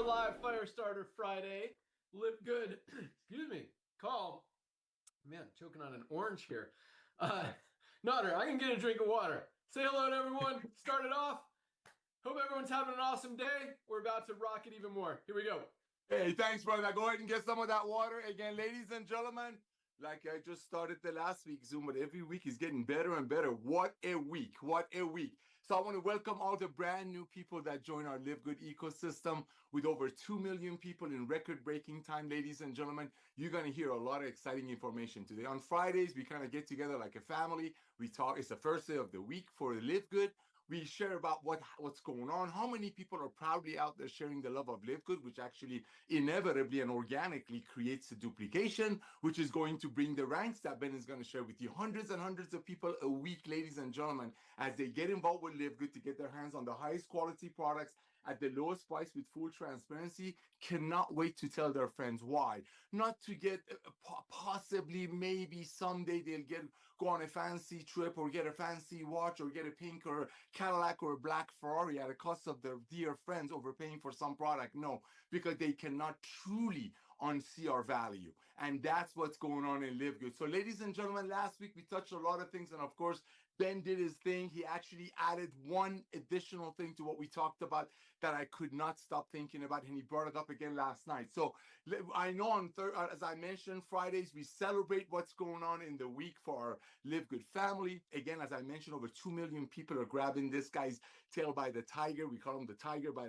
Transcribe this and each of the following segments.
live Firestarter Friday. Live good. Excuse me. Calm. Man, choking on an orange here. Nodder, I can get a drink of water. Say hello to everyone. Start it off. Hope everyone's having an awesome day. We're about to rock it even more. Here we go. Hey, thanks, brother. Now go ahead and get some of that water. Again, ladies and gentlemen, like I just started the last week Zoom, but every week is getting better and better. What a week. What a week. So I want to welcome all the brand new people that join our Live Good ecosystem with over 2 million people in record-breaking time, ladies and gentlemen. You're going to hear a lot of exciting information today. On Fridays, we kind of get together like a family. We talk. It's the first day of the week for Live Good. We share about what's going on, how many people are proudly out there sharing the love of Live Good, which actually inevitably and organically creates a duplication, which is going to bring the ranks that Ben is going to share with you. Hundreds and hundreds of people a week, ladies and gentlemen, as they get involved with Live Good to get their hands on the highest quality products at the lowest price with full transparency, cannot wait to tell their friends why. Not to get possibly, maybe someday they'll go on a fancy trip or get a fancy watch or get a pink or a Cadillac or a black Ferrari at the cost of their dear friends overpaying for some product. No, because they cannot truly unsee our value. And that's what's going on in Live Good. So ladies and gentlemen, last week we touched a lot of things. And of course, Ben did his thing. He actually added one additional thing to what we talked about that I could not stop thinking about, and he brought it up again last night. So I know as I mentioned, Fridays, we celebrate what's going on in the week for our Live Good family. Again, as I mentioned, over 2 million people are grabbing this guy's tail by the tiger. We call him the tiger by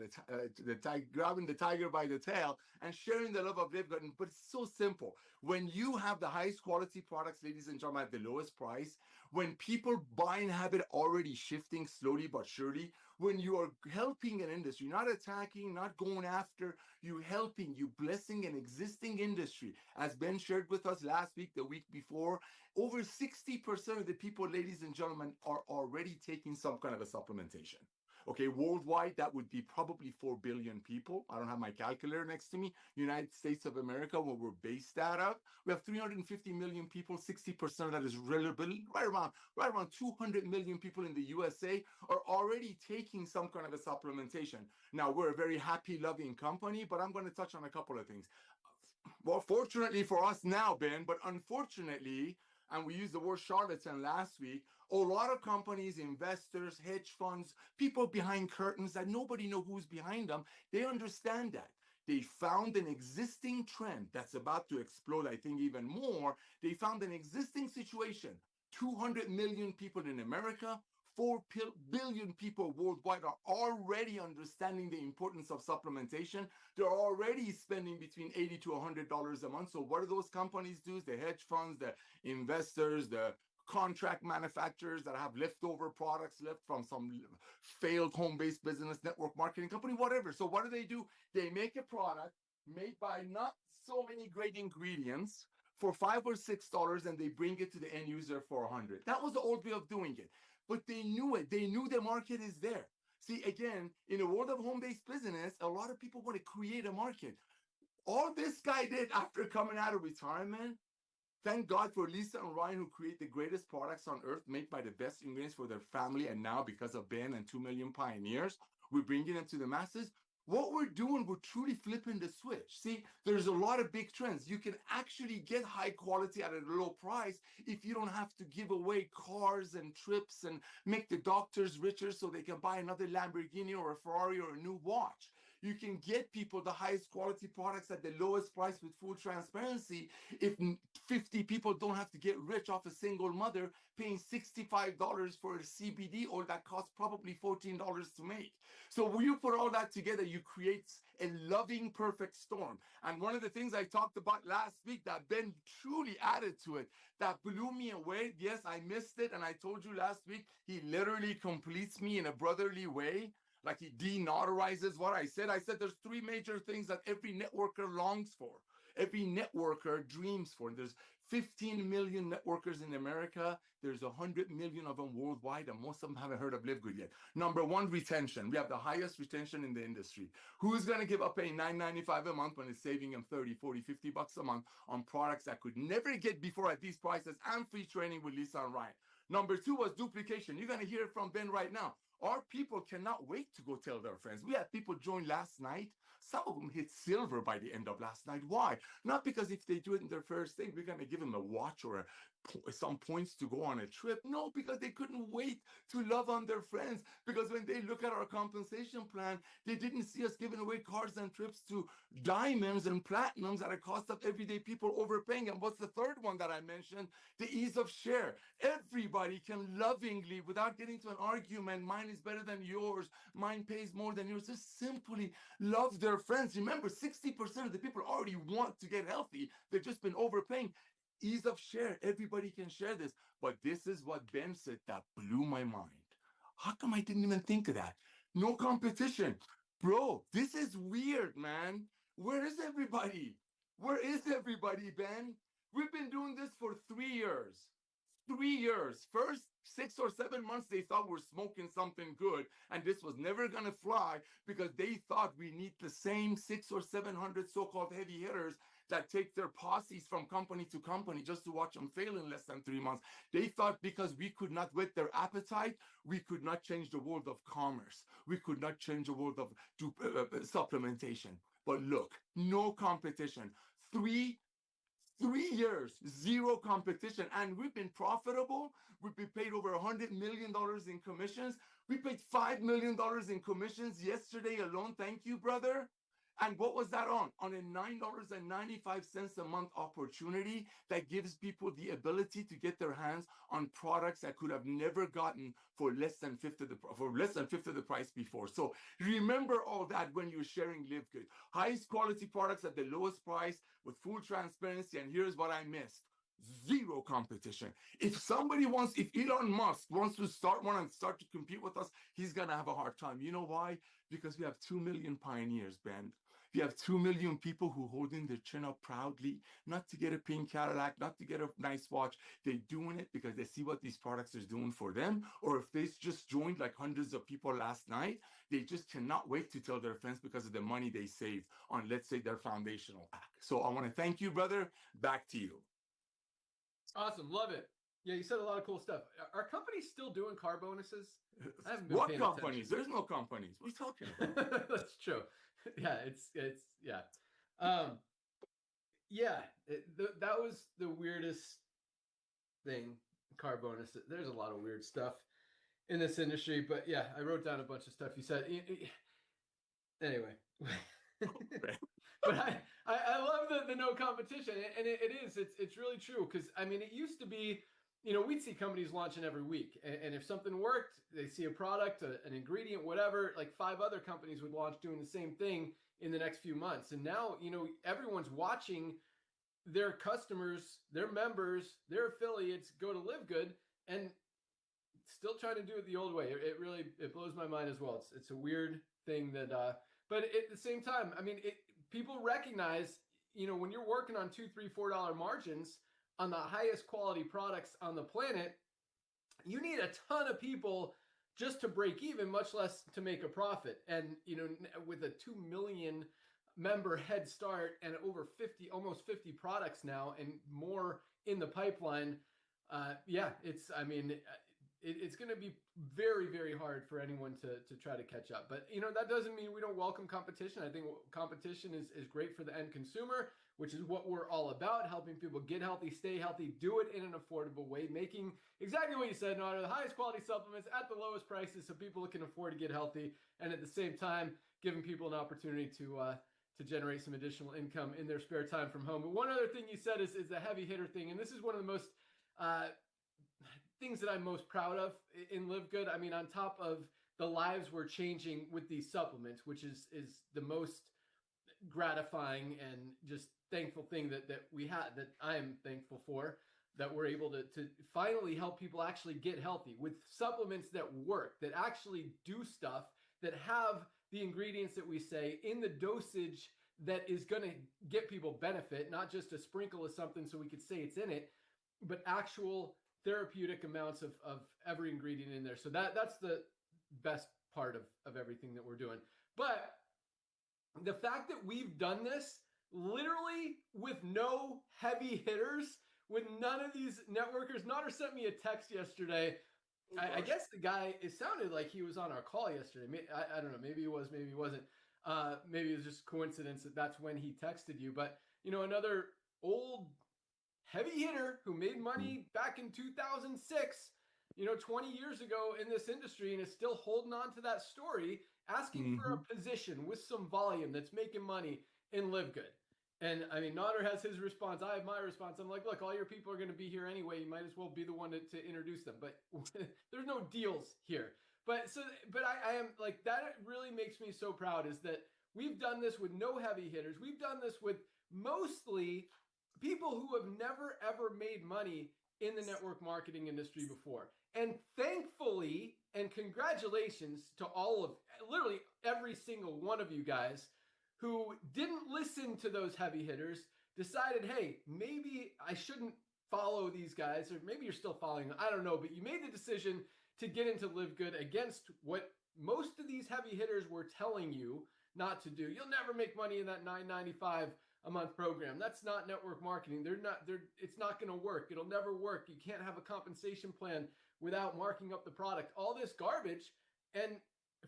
grabbing the tiger by the tail and sharing the love of Live Good. But it's so simple. When you have the highest quality products, ladies and gentlemen, at the lowest price, when people buying habit already shifting slowly but surely, when you are helping an industry, not attacking, not going after, you helping, you blessing an existing industry. As Ben shared with us last week, the week before, over 60% of the people, ladies and gentlemen, are already taking some kind of a supplementation. Okay, worldwide, that would be probably 4 billion people. I don't have my calculator next to me. United States of America, where we're based out of, we have 350 million people. 60% of that is relevant. Right around 200 million people in the USA are already taking some kind of a supplementation. Now, we're a very happy, loving company, but I'm going to touch on a couple of things. Well, fortunately for us now, Ben, but unfortunately, and we used the word charlatan last week, a lot of companies, investors, hedge funds, people behind curtains that nobody knows who's behind them, they understand that. They found an existing trend that's about to explode, I think, even more. They found an existing situation. 200 million people in America, 4 billion people worldwide are already understanding the importance of supplementation. They're already spending between $80 to $100 a month. So what do those companies do? The hedge funds, the investors, the contract manufacturers that have leftover products left from some failed home-based business, network marketing company, whatever. So what do? They make a product made by not so many great ingredients for $5 or $6, and they bring it to the end user for $100. That was the old way of doing it. But they knew it. They knew the market is there. See, again, in the world of home-based business, a lot of people want to create a market. All this guy did after coming out of retirement, thank God for Lisa and Ryan, who create the greatest products on earth made by the best ingredients for their family. And now, because of Ben and 2 million pioneers, we're bringing them to the masses. What we're doing, we're truly flipping the switch. See, there's a lot of big trends. You can actually get high quality at a low price if you don't have to give away cars and trips and make the doctors richer so they can buy another Lamborghini or a Ferrari or a new watch. You can get people the highest quality products at the lowest price with full transparency if 50 people don't have to get rich off a single mother paying $65 for a CBD oil that costs probably $14 to make. So when you put all that together, you create a loving, perfect storm. And one of the things I talked about last week that Ben truly added to it, that blew me away. Yes, I missed it. And I told you last week, he literally completes me in a brotherly way. Like he denotarizes what I said. I said there's 3 major things that every networker longs for. Every networker dreams for. There's 15 million networkers in America. There's 100 million of them worldwide, and most of them haven't heard of Live Good yet. Number 1, retention. We have the highest retention in the industry. Who's going to give up paying $9.95 a month when it's saving them 30, 40, 50 bucks a month on products that could never get before at these prices, and free training with Lisa and Ryan? Number 2 was duplication. You're going to hear it from Ben right now. Our people cannot wait to go tell their friends. We had people join last night, Some of them hit silver by the end of last night. Why? Not because if they do it in their first thing, we're going to give them a watch or some points to go on a trip. No, because they couldn't wait to love on their friends. Because when they look at our compensation plan, they didn't see us giving away cars and trips to diamonds and platinums at a cost of everyday people overpaying. And what's the third one that I mentioned? The ease of share. Everybody can lovingly, without getting to an argument, mine is better than yours, mine pays more than yours, just simply love their friends. Remember, 60% of the people already want to get healthy. They've just been overpaying. Ease of share. Everybody can share this. But this is what Ben said that blew my mind. How come I didn't even think of that? No competition. Bro, this is weird, man. Where is everybody? Where is everybody, Ben? We've been doing this for 3 years. 3 years. First 6 or 7 months, they thought we're smoking something good, and this was never going to fly because they thought we need the same 600 or 700 so-called heavy hitters that take their posses from company to company just to watch them fail in less than 3 months. They thought because we could not whet their appetite, we could not change the world of commerce. We could not change the world of supplementation. But look, no competition. Three years, zero competition, and we've been profitable. We've been paid over $100 million in commissions. We paid $5 million in commissions yesterday alone. Thank you, brother. And what was that on? On a $9.95 a month opportunity that gives people the ability to get their hands on products that could have never gotten for less than fifth of the price before. So remember all that when you're sharing Live Good. Highest quality products at the lowest price with full transparency. And here's what I missed. Zero competition. If Elon Musk wants to start one and start to compete with us, he's going to have a hard time. You know why? Because we have 2 million pioneers, Ben. We have 2 million people who holding their chin up proudly, not to get a pink Cadillac, not to get a nice watch. They're doing it because they see what these products are doing for them. Or if they just joined like hundreds of people last night, they just cannot wait to tell their friends because of the money they saved on, let's say, their foundational pack. So I want to thank you, brother. Back to you. Awesome. Love it. Yeah, you said a lot of cool stuff. Are companies still doing car bonuses? I haven't been What paying companies? attention. There's no companies. What are you talking about? That's true. Yeah, yeah. That was the weirdest thing. Car bonuses. There's a lot of weird stuff in this industry, but yeah, I wrote down a bunch of stuff you said. Anyway. But I love the no competition, and it's really true, because I mean, it used to be, we'd see companies launching every week, and if something worked, they see a product, an ingredient, whatever, like 5 other companies would launch doing the same thing in the next few months. And now, everyone's watching their customers, their members, their affiliates go to Live Good and still trying to do it the old way. It really blows my mind as well. It's a weird thing that, but at the same time, I mean, people recognize, when you're working on $2, $3, $4 margins on the highest quality products on the planet, you need a ton of people just to break even, much less to make a profit. And, with a 2 million member head start and almost 50 products now and more in the pipeline. It's going to be very, very hard for anyone to try to catch up. But, that doesn't mean we don't welcome competition. I think competition is great for the end consumer, which is what we're all about, helping people get healthy, stay healthy, do it in an affordable way, making exactly what you said, Nader, the highest quality supplements at the lowest prices so people can afford to get healthy, and at the same time, giving people an opportunity to generate some additional income in their spare time from home. But one other thing you said is the heavy hitter thing, and this is one of the most things that I'm most proud of in Live Good. I mean, on top of the lives we're changing with these supplements, which is the most gratifying and just thankful thing that we had, that I'm thankful for, that we're able to finally help people actually get healthy with supplements that work, that actually do stuff, that have the ingredients that we say in the dosage that is going to get people benefit, not just a sprinkle of something so we could say it's in it, but actual therapeutic amounts of every ingredient in there. So that's the best part of everything that we're doing. But the fact that we've done this literally with no heavy hitters, with none of these networkers. Nader sent me a text yesterday. I guess the guy, it sounded like he was on our call yesterday. I don't know, maybe he was, maybe he wasn't. Maybe it was just coincidence that that's when he texted you. But, you know, another old heavy hitter who made money back in 2006, you know, 20 years ago in this industry and is still holding on to that story, asking for a position with some volume that's making money in Live Good. And I mean, Nodder has his response. I have my response. I'm like, look, all your people are going to be here anyway. You might as well be the one to introduce them. But there's no deals here. But I am like, that really makes me so proud is that we've done this with no heavy hitters. We've done this with mostly people who have never ever made money in the network marketing industry before. And thankfully, and congratulations to all of literally every single one of you guys who didn't listen to those heavy hitters, decided, hey, maybe I shouldn't follow these guys, or maybe you're still following them, I don't know, but you made the decision to get into Live Good against what most of these heavy hitters were telling you not to do. You'll never make money in that $9.95 a month program. That's not network marketing. It's not going to work. It'll never work. You can't have a compensation plan without marking up the product. All this garbage. And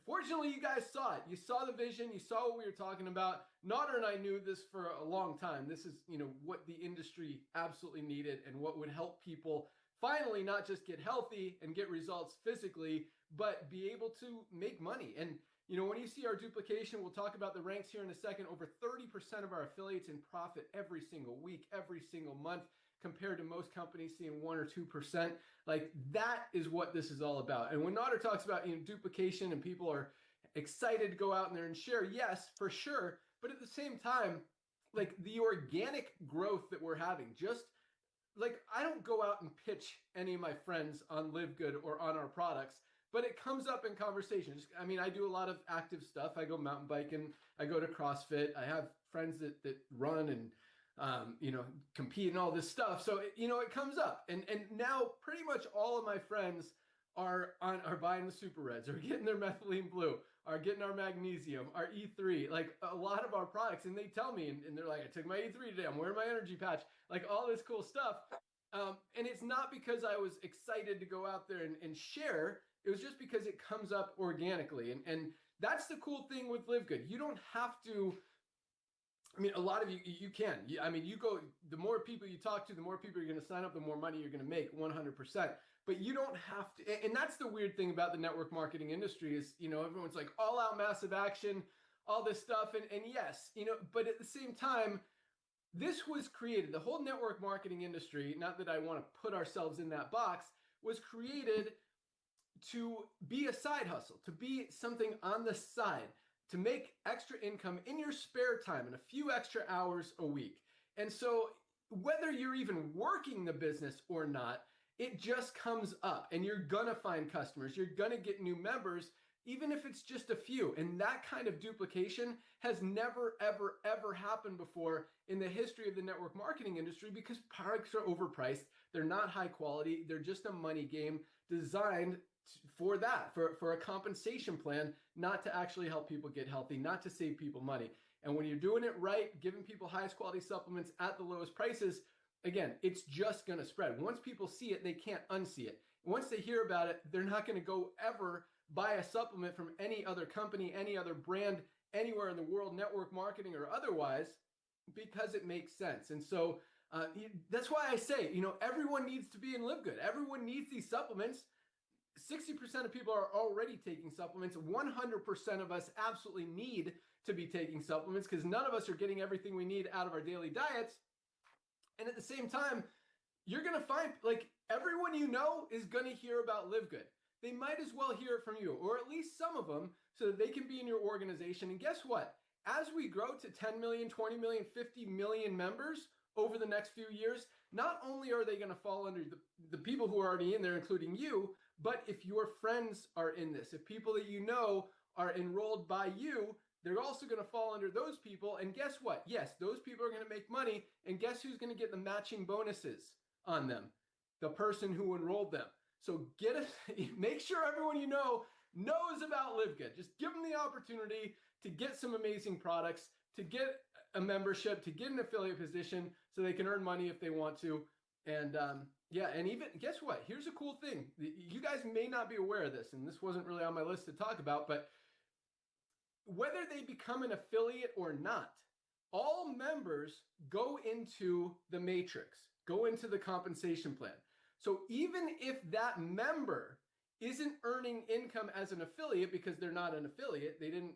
fortunately, you guys saw it. You saw the vision. You saw what we were talking about. Nodder and I knew this for a long time. This is, you know, what the industry absolutely needed and what would help people finally not just get healthy and get results physically, but be able to make money. And, you know, when you see our duplication, we'll talk about the ranks here in a second. Over 30% of our affiliates in profit every single week, every single month, compared to most companies seeing 1 or 2%. Like, that is what this is all about. And when Nodder talks about, you know, duplication and people are excited to go out there and share, yes, for sure. But at the same time, like, the organic growth that we're having, just like, I don't go out and pitch any of my friends on Live Good or on our products, but it comes up in conversations. I mean, I do a lot of active stuff. I go mountain biking, I go to CrossFit. I have friends that run and, you know, compete and all this stuff. So, you know, it comes up. And now pretty much all of my friends are buying the Super Reds, are getting their methylene blue, are getting our magnesium, our E3, like a lot of our products. And they tell me, and they're like, I took my E3 today. I'm wearing my energy patch, like all this cool stuff. And it's not because I was excited to go out there and share. It was just because it comes up organically. And that's the cool thing with Live Good. You don't have to, I mean, a lot of you can. I mean, you go, the more people you talk to, the more people you're going to sign up, the more money you're going to make, 100%. But you don't have to, and that's the weird thing about the network marketing industry is, you know, everyone's like all out massive action, all this stuff. And yes, you know, but at the same time, this was created, the whole network marketing industry, not that I want to put ourselves in that box, was created to be a side hustle, to be something on the side, to make extra income in your spare time and a few extra hours a week. And so whether you're even working the business or not, it just comes up and you're gonna find customers, you're gonna get new members, even if it's just a few. And that kind of duplication has never, ever, ever happened before in the history of the network marketing industry because products are overpriced. They're not high quality. They're just a money game designed for that, for a compensation plan, not to actually help people get healthy, not to save people money. And when you're doing it right, giving people highest quality supplements at the lowest prices, again, it's just going to spread. Once people see it, they can't unsee it. Once they hear about it, they're not going to go ever buy a supplement from any other company, any other brand, anywhere in the world, network marketing or otherwise, because it makes sense. And so that's why I say, you know, everyone needs to be in Live Good. Everyone needs these supplements. 60% of people are already taking supplements. 100% of us absolutely need to be taking supplements because none of us are getting everything we need out of our daily diets. And at the same time, you're going to find, like, everyone you know is going to hear about Live Good. They might as well hear it from you, or at least some of them, so that they can be in your organization. And guess what? As we grow to 10 million, 20 million, 50 million members over the next few years, not only are they going to fall under the people who are already in there, including you, but if your friends are in this, if people that you know are enrolled by you, they're also going to fall under those people. And guess what? Yes, those people are going to make money. And guess who's going to get the matching bonuses on them? The person who enrolled them. So make sure everyone you know knows about Live Good. Just give them the opportunity to get some amazing products, to get a membership, to get an affiliate position so they can earn money if they want to. And yeah, and even guess what? Here's a cool thing. You guys may not be aware of this, and this wasn't really on my list to talk about, but whether they become an affiliate or not, all members go into the matrix, go into the compensation plan. So even if that member isn't earning income as an affiliate because they're not an affiliate, they didn't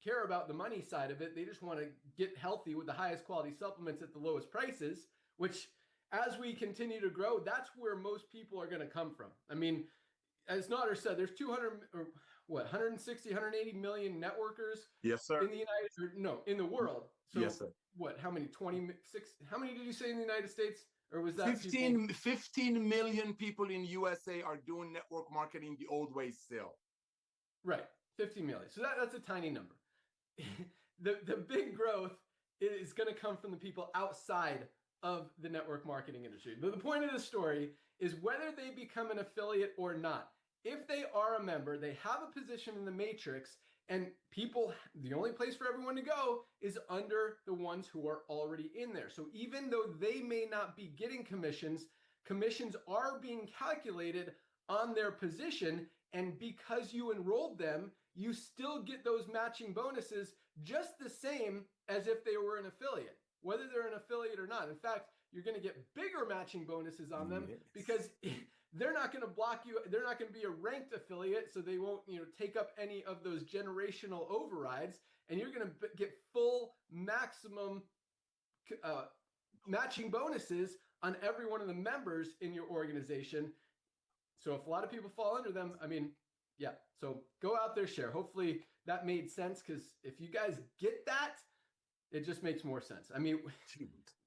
care about the money side of it, they just want to get healthy with the highest quality supplements at the lowest prices, which as we continue to grow, that's where most people are going to come from. I mean, as Nader said, there's 200 or what, 160, 180 million networkers Yes, sir. in the in the world. So Yes, sir. what, how many, 26, how many did you say in the United States? Or was that 15 million people in USA are doing network marketing the old way still. Right, 50 million. So that's a tiny number. the big growth is going to come from the people outside of the network marketing industry. But the point of the story is whether they become an affiliate or not. If they are a member, they have a position in the matrix, and people, the only place for everyone to go is under the ones who are already in there. So even though they may not be getting commissions, commissions are being calculated on their position. And because you enrolled them, you still get those matching bonuses just the same as if they were an affiliate, whether they're an affiliate or not. In fact, you're going to get bigger matching bonuses on them because they're not going to block you. They're not going to be a ranked affiliate, so they won't, take up any of those generational overrides. And you're going to get full maximum matching bonuses on every one of the members in your organization. So if a lot of people fall under them, I mean, yeah. So go out there, share. Hopefully that made sense, because if you guys get that, it just makes more sense. I mean,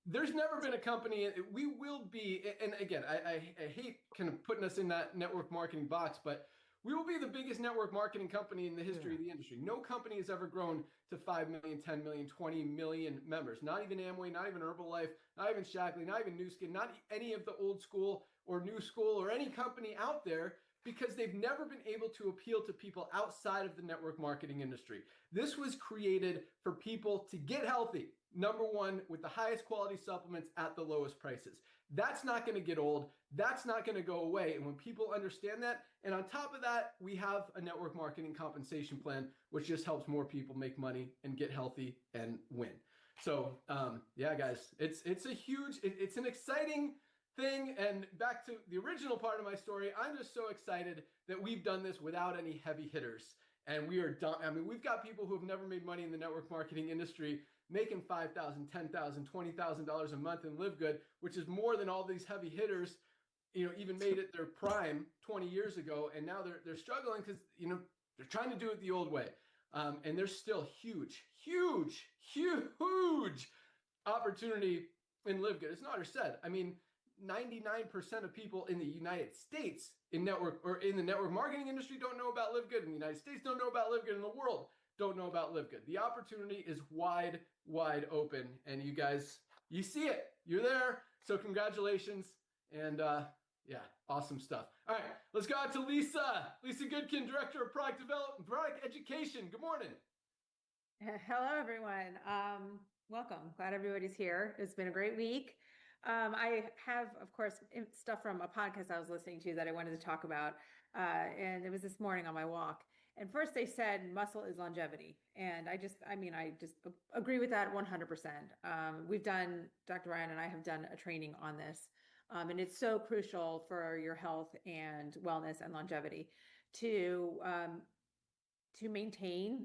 there's never been a company, we will be, and again, I hate kind of putting us in that network marketing box, but we will be the biggest network marketing company in the history of the industry. No company has ever grown to 5 million, 10 million, 20 million members. Not even Amway, not even Herbalife, not even Shaklee, not even Nu Skin, not any of the old school or new school or any company out there, because they've never been able to appeal to people outside of the network marketing industry. This was created for people to get healthy. Number one, with the highest quality supplements at the lowest prices. That's not going to get old. That's not going to go away. And when people understand that, and on top of that, we have a network marketing compensation plan, which just helps more people make money and get healthy and win. So yeah, guys, it's a huge, it's an exciting thing. And back to the original part of my story, I'm just so excited that we've done this without any heavy hitters. And we are done. I mean, we've got people who have never made money in the network marketing industry making $5,000, $10,000, $20,000 a month and live good, which is more than all these heavy hitters, even made it their prime 20 years ago. And now they're struggling because, they're trying to do it the old way. And there's still huge opportunity in live good. As Nader said, I mean, 99% of people in the United States in the network marketing industry don't know about live good. In the United States, don't know about live good. In the world, don't know about live good. The opportunity is wide open, and you guys, you see it, you're there. So congratulations. And yeah, awesome stuff. All right, let's go out to Lisa Goodkin, Director of Product Development, Product Education. Good morning. Hello, everyone. Welcome. Glad everybody's here. It's been a great week. I have, of course, stuff from a podcast I was listening to that I wanted to talk about. And it was this morning on my walk. And first they said muscle is longevity. And I just agree with that 100%. Dr. Ryan and I have done a training on this. And it's so crucial for your health and wellness and longevity to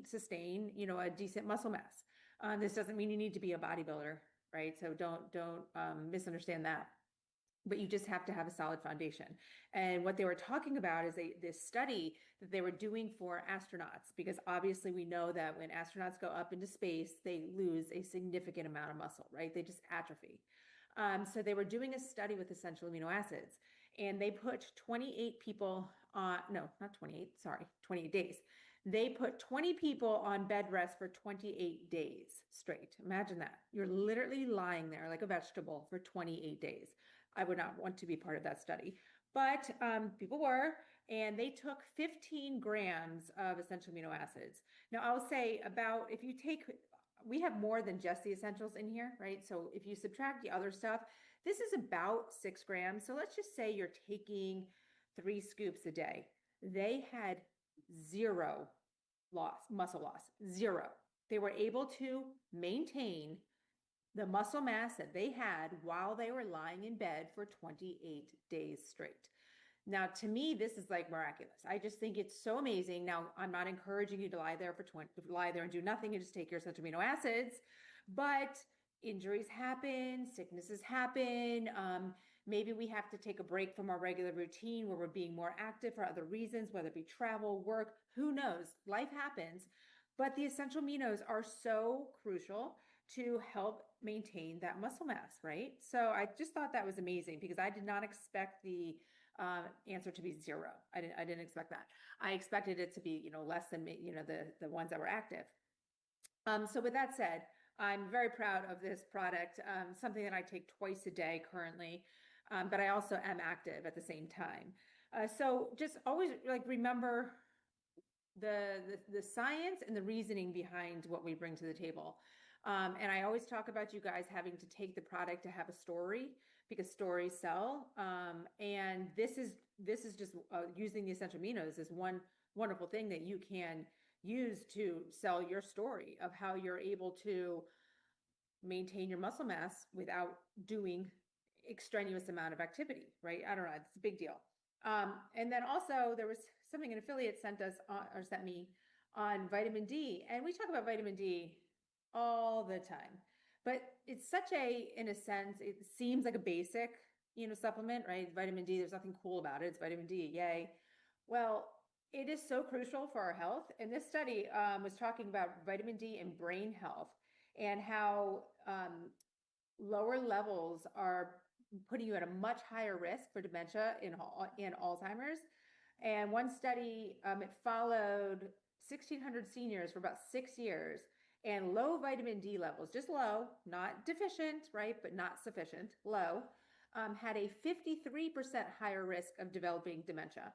sustain, a decent muscle mass. This doesn't mean you need to be a bodybuilder, right? So don't misunderstand that. But you just have to have a solid foundation. And what they were talking about is this study that they were doing for astronauts, because obviously we know that when astronauts go up into space, they lose a significant amount of muscle, right? They just atrophy. So they were doing a study with essential amino acids, and they put 28 people on, no, not 28, sorry, 28 days. They put 20 people on bed rest for 28 days straight. Imagine that. You're literally lying there like a vegetable for 28 days. I would not want to be part of that study, but people were, and they took 15 grams of essential amino acids. Now I'll say we have more than just the essentials in here, right? So if you subtract the other stuff, this is about 6 grams. So let's just say you're taking 3 scoops a day. They had zero muscle loss, zero. They were able to maintain the muscle mass that they had while they were lying in bed for 28 days straight. Now, to me, this is like miraculous. I just think it's so amazing. Now, I'm not encouraging you to lie there and do nothing and just take your essential amino acids, but injuries happen, sicknesses happen. Maybe we have to take a break from our regular routine where we're being more active for other reasons, whether it be travel, work, who knows? Life happens. But the essential aminos are so crucial to help maintain that muscle mass, right? So I just thought that was amazing because I did not expect the answer to be zero. I didn't expect that. I expected it to be, less than, the ones that were active. So with that said, I'm very proud of this product, something that I take twice a day currently, but I also am active at the same time. So just always remember the science and the reasoning behind what we bring to the table. And I always talk about you guys having to take the product to have a story because stories sell. And this is just using the essential aminos is one wonderful thing that you can use to sell your story of how you're able to maintain your muscle mass without doing extraneous amount of activity, right? I don't know. It's a big deal. And then also there was something an affiliate sent me on vitamin D. And we talk about vitamin D all the time, but it's such in a sense, it seems like a basic, supplement, right? Vitamin D, there's nothing cool about it. It's vitamin D, yay. Well, it is so crucial for our health. And this study was talking about vitamin D and brain health and how lower levels are putting you at a much higher risk for dementia in Alzheimer's. And one study, it followed 1,600 seniors for about 6 years, and low vitamin D levels, just low, not deficient, right, but not sufficient, low, had a 53% higher risk of developing dementia.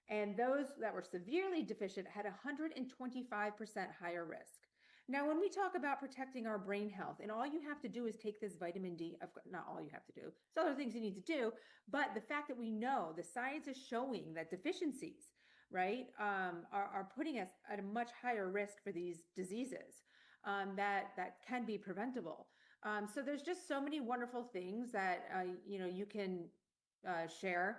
And those that were severely deficient had 125% higher risk. Now, when we talk about protecting our brain health, and all you have to do is take this vitamin D, not all you have to do, there's other things you need to do, but the fact that we know the science is showing that deficiencies, right, are putting us at a much higher risk for these diseases that can be preventable. So there's just so many wonderful things that, you can share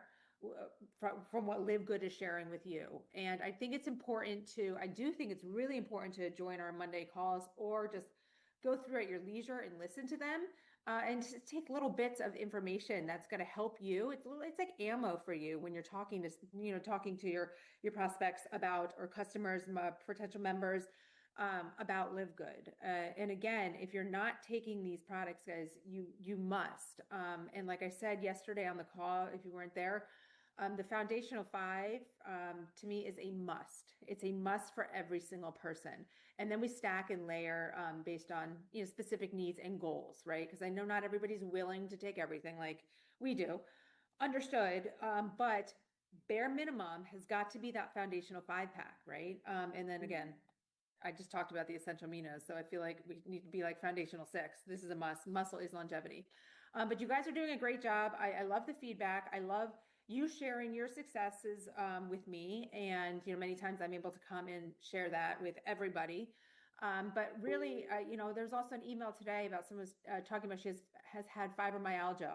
from what Live Good is sharing with you. And I think it's important I do think it's really important to join our Monday calls or just go through at your leisure and listen to them and just take little bits of information that's going to help you. It's like ammo for you when you're talking to your prospects about, or customers, potential members, about Live Good. And again, if you're not taking these products, guys, you must. And like I said yesterday on the call, if you weren't there, the foundational 5 to me is a must. It's a must for every single person. And then we stack and layer based on specific needs and goals, right? Because I know not everybody's willing to take everything like we do. Understood. But bare minimum has got to be that foundational 5-pack, right? And then again, I just talked about the essential aminos, so I feel like we need to be like foundational 6. This is a must. Muscle is longevity. But you guys are doing a great job. I love the feedback. I love you sharing your successes with me. And, many times I'm able to come and share that with everybody. But really, there's also an email today about someone talking about she has had fibromyalgia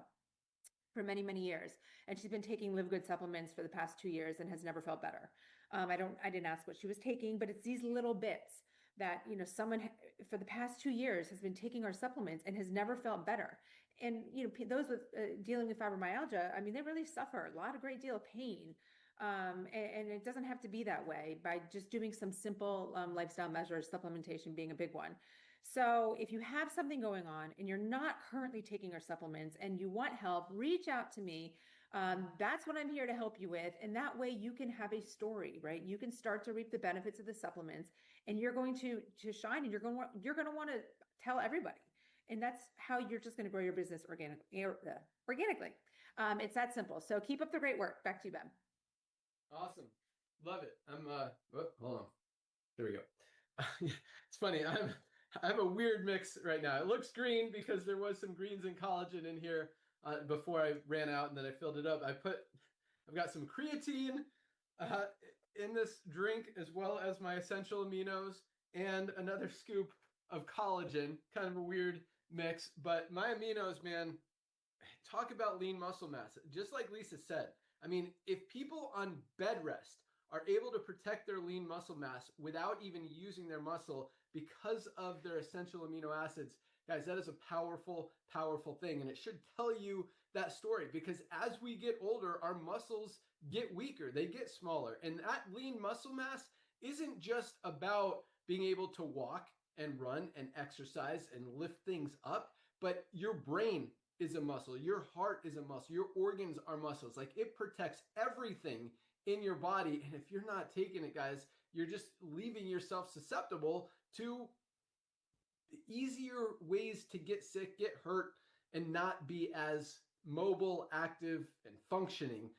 for many, many years. And she's been taking Live Good supplements for the past 2 years and has never felt better. I didn't ask what she was taking, but it's these little bits that, someone for the past 2 years has been taking our supplements and has never felt better. And, those with dealing with fibromyalgia, I mean, they really suffer a great deal of pain. And it doesn't have to be that way by just doing some simple lifestyle measures, supplementation being a big one. So if you have something going on and you're not currently taking our supplements and you want help, reach out to me. That's what I'm here to help you with. And that way you can have a story, right? You can start to reap the benefits of the supplements and you're going to shine and you're going to want to tell everybody. And that's how you're just going to grow your business organically. It's that simple. So keep up the great work. Back to you, Ben. Awesome. Love it. Hold on. There we go. It's funny. I have a weird mix right now. It looks green because there was some greens and collagen in here before I ran out, and then I filled it up. I've got some creatine in this drink, as well as my essential aminos and another scoop of collagen. Kind of a weird mix, but my aminos, man, talk about lean muscle mass. Just like Lisa said, I mean, if people on bed rest are able to protect their lean muscle mass without even using their muscle because of their essential amino acids, guys, that is a powerful, powerful thing. And it should tell you that story, because as we get older, our muscles get weaker, they get smaller. And that lean muscle mass isn't just about being able to walk and run and exercise and lift things up, but your brain is a muscle, your heart is a muscle, your organs are muscles. Like, it protects everything in your body. And if you're not taking it, guys, you're just leaving yourself susceptible to easier ways to get sick, get hurt, and not be as mobile, active, and functioning.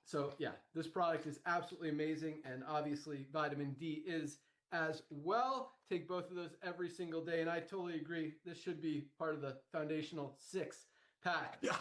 So yeah, this product is absolutely amazing. And obviously vitamin D is as well. Take both of those every single day. And I totally agree. This should be part of the foundational 6-pack. Yeah.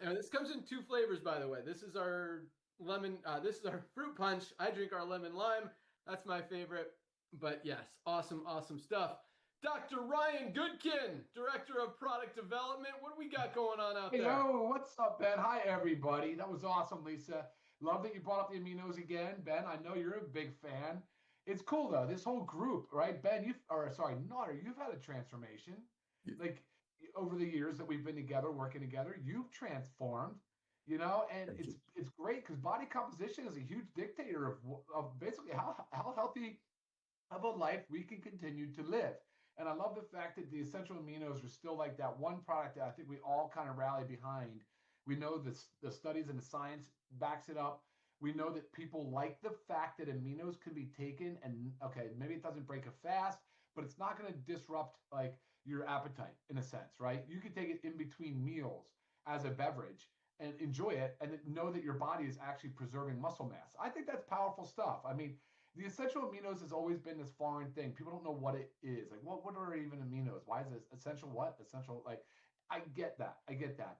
And this comes in 2 flavors, by the way. This is our lemon, this is our fruit punch. I drink our lemon lime. That's my favorite. But yes, awesome, awesome stuff. Dr. Ryan Goodkin, Director of Product Development. What do we got going on out Hey, there? yo, what's up, Ben? Hi, everybody. That was awesome, Lisa. Love that you brought up the aminos again. Ben, I know you're a big fan. It's cool, though. This whole group, right? Ben, Naughter, you've had a transformation. Yeah. Like, over the years that we've been together, working together, you've transformed, and Thank you. it's great because body composition is a huge dictator of basically how healthy of a life we can continue to live. And I love the fact that the essential aminos are still like that one product that I think we all kind of rally behind. We know the studies and the science backs it up. We know that people like the fact that aminos can be taken and, okay, maybe it doesn't break a fast, but it's not going to disrupt like your appetite in a sense, right? You can take it in between meals as a beverage and enjoy it and know that your body is actually preserving muscle mass. I think that's powerful stuff. I mean, the essential aminos has always been this foreign thing. People don't know what it is. Like, what are even aminos? Why is this essential? What essential? Like, I get that.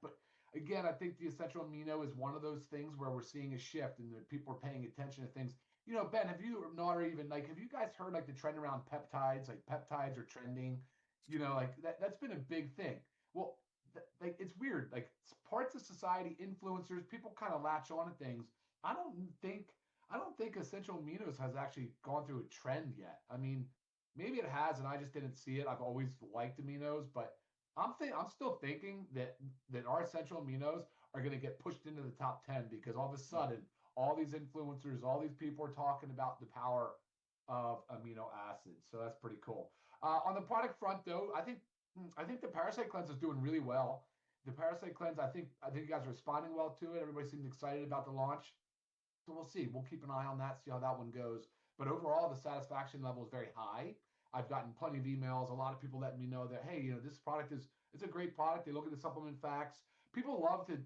But again, I think the essential amino is one of those things where we're seeing a shift and that people are paying attention to things. Ben, have you not even have you guys heard like the trend around peptides? Like, peptides are trending. Like that's been a big thing. Well, like, it's weird. Like, parts of society, influencers, people kind of latch on to things. I don't think essential aminos has actually gone through a trend yet. I mean, maybe it has, and I just didn't see it. I've always liked aminos, but I'm still thinking that our essential aminos are going to get pushed into the top 10 because all of a sudden, all these influencers, all these people are talking about the power of amino acids. So that's pretty cool. On the product front, though, I think the Parasite Cleanse is doing really well. The Parasite Cleanse, I think you guys are responding well to it. Everybody seems excited about the launch. So we'll see. We'll keep an eye on that, see how that one goes. But overall, the satisfaction level is very high. I've gotten plenty of emails. A lot of people letting me know that, hey, this product it's a great product. They look at the supplement facts. People love to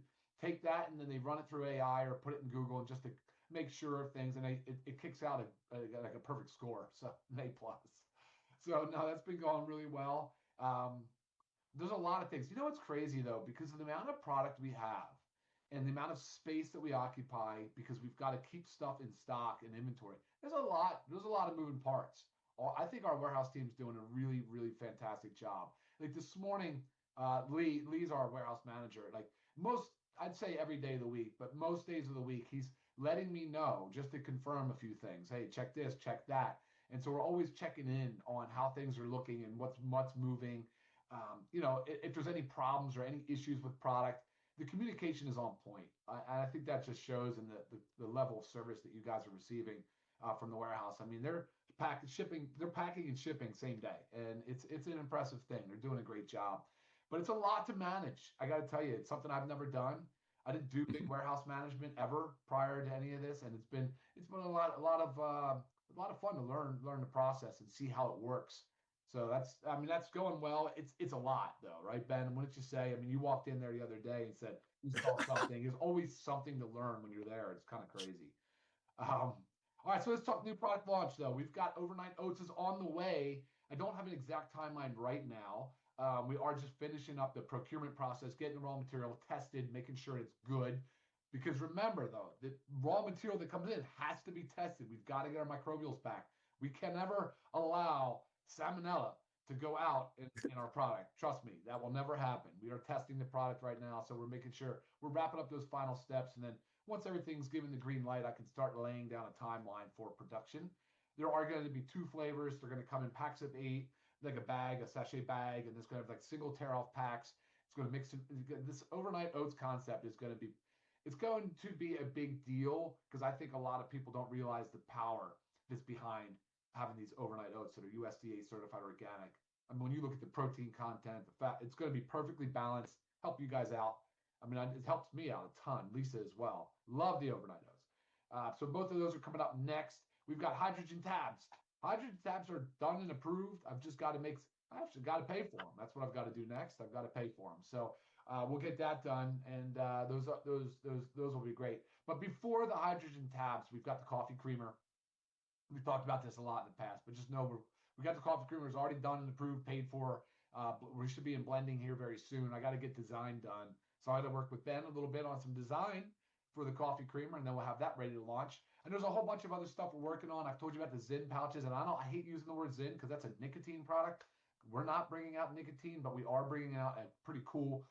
take that and then they run it through AI or put it in Google and just to make sure of things. And it kicks out like a perfect score. So an A+. So no, that's been going really well. There's a lot of things. You know what's crazy though? Because of the amount of product we have and the amount of space that we occupy, because we've got to keep stuff in stock and inventory. There's a lot of moving parts. I think our warehouse team's doing a really, really fantastic job. Like this morning, Lee's our warehouse manager. Like I'd say every day of the week, but most days of the week, he's letting me know just to confirm a few things. Hey, check this, check that. And so we're always checking in on how things are looking and what's moving. If there's any problems or any issues with product, the communication is on point. I think that just shows in the level of service that you guys are receiving from the warehouse. I mean, they're packing and shipping same day, and it's an impressive thing. They're doing a great job, but it's a lot to manage. I got to tell you, it's something I've never done. I didn't do big warehouse management ever prior to any of this, and it's been a lot of fun to learn the process and see how it works. So that's going well. It's a lot though, right, Ben? What did you say? I mean, you walked in there the other day and said you saw something. There's always something to learn when you're there. It's kind of crazy. All right, so let's talk new product launch though. We've got Overnight Oats is on the way. I don't have an exact timeline right now. We are just finishing up the procurement process, getting the raw material tested, making sure it's good. Because remember, though, the raw material that comes in has to be tested. We've got to get our microbials back. We can never allow salmonella to go out in our product. Trust me, that will never happen. We are testing the product right now, so we're making sure we're wrapping up those final steps. And then once everything's given the green light, I can start laying down a timeline for production. There are going to be 2 flavors. They're going to come in packs of 8, like a bag, a sachet bag, and it's going to have like single tear-off packs. It's going to mix this overnight oats concept is going to be, it's going to be a big deal because I think a lot of people don't realize the power that's behind having these overnight oats that are USDA certified organic. I mean, when you look at the protein content, the fat, it's going to be perfectly balanced, help you guys out. I mean, it helps me out a ton, Lisa as well. Love the overnight oats. So both of those are coming up next. We've got hydrogen tabs. Hydrogen tabs are done and approved. I've actually got to pay for them. That's what I've got to do next. I've got to pay for them. So we'll get that done, and those will be great. But before the hydrogen tabs, we've got the coffee creamer. We've talked about this a lot in the past, but just know we got the coffee creamer is already done and approved, paid for. We should be in blending here very soon. I got to get design done, so I got to work with Ben a little bit on some design for the coffee creamer, and then we'll have that ready to launch. And there's a whole bunch of other stuff we're working on. I've told you about the Zyn pouches, and I hate using the word Zyn because that's a nicotine product. We're not bringing out nicotine, but we are bringing out a pretty cool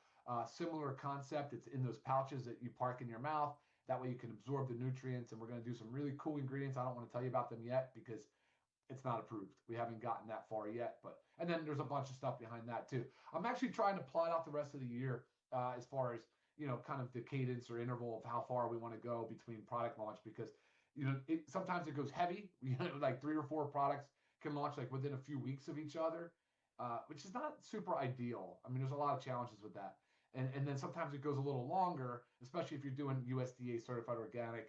similar concept. It's in those pouches that you park in your mouth. That way you can absorb the nutrients, and we're going to do some really cool ingredients. I don't want to tell you about them yet because it's not approved. We haven't gotten that far yet, and then there's a bunch of stuff behind that too. I'm actually trying to plot out the rest of the year as far as, kind of the cadence or interval of how far we want to go between product launch, because, sometimes it goes heavy, like 3 or 4 products can launch like within a few weeks of each other, which is not super ideal. I mean, there's a lot of challenges with that. And then sometimes it goes a little longer, especially if you're doing USDA certified organic.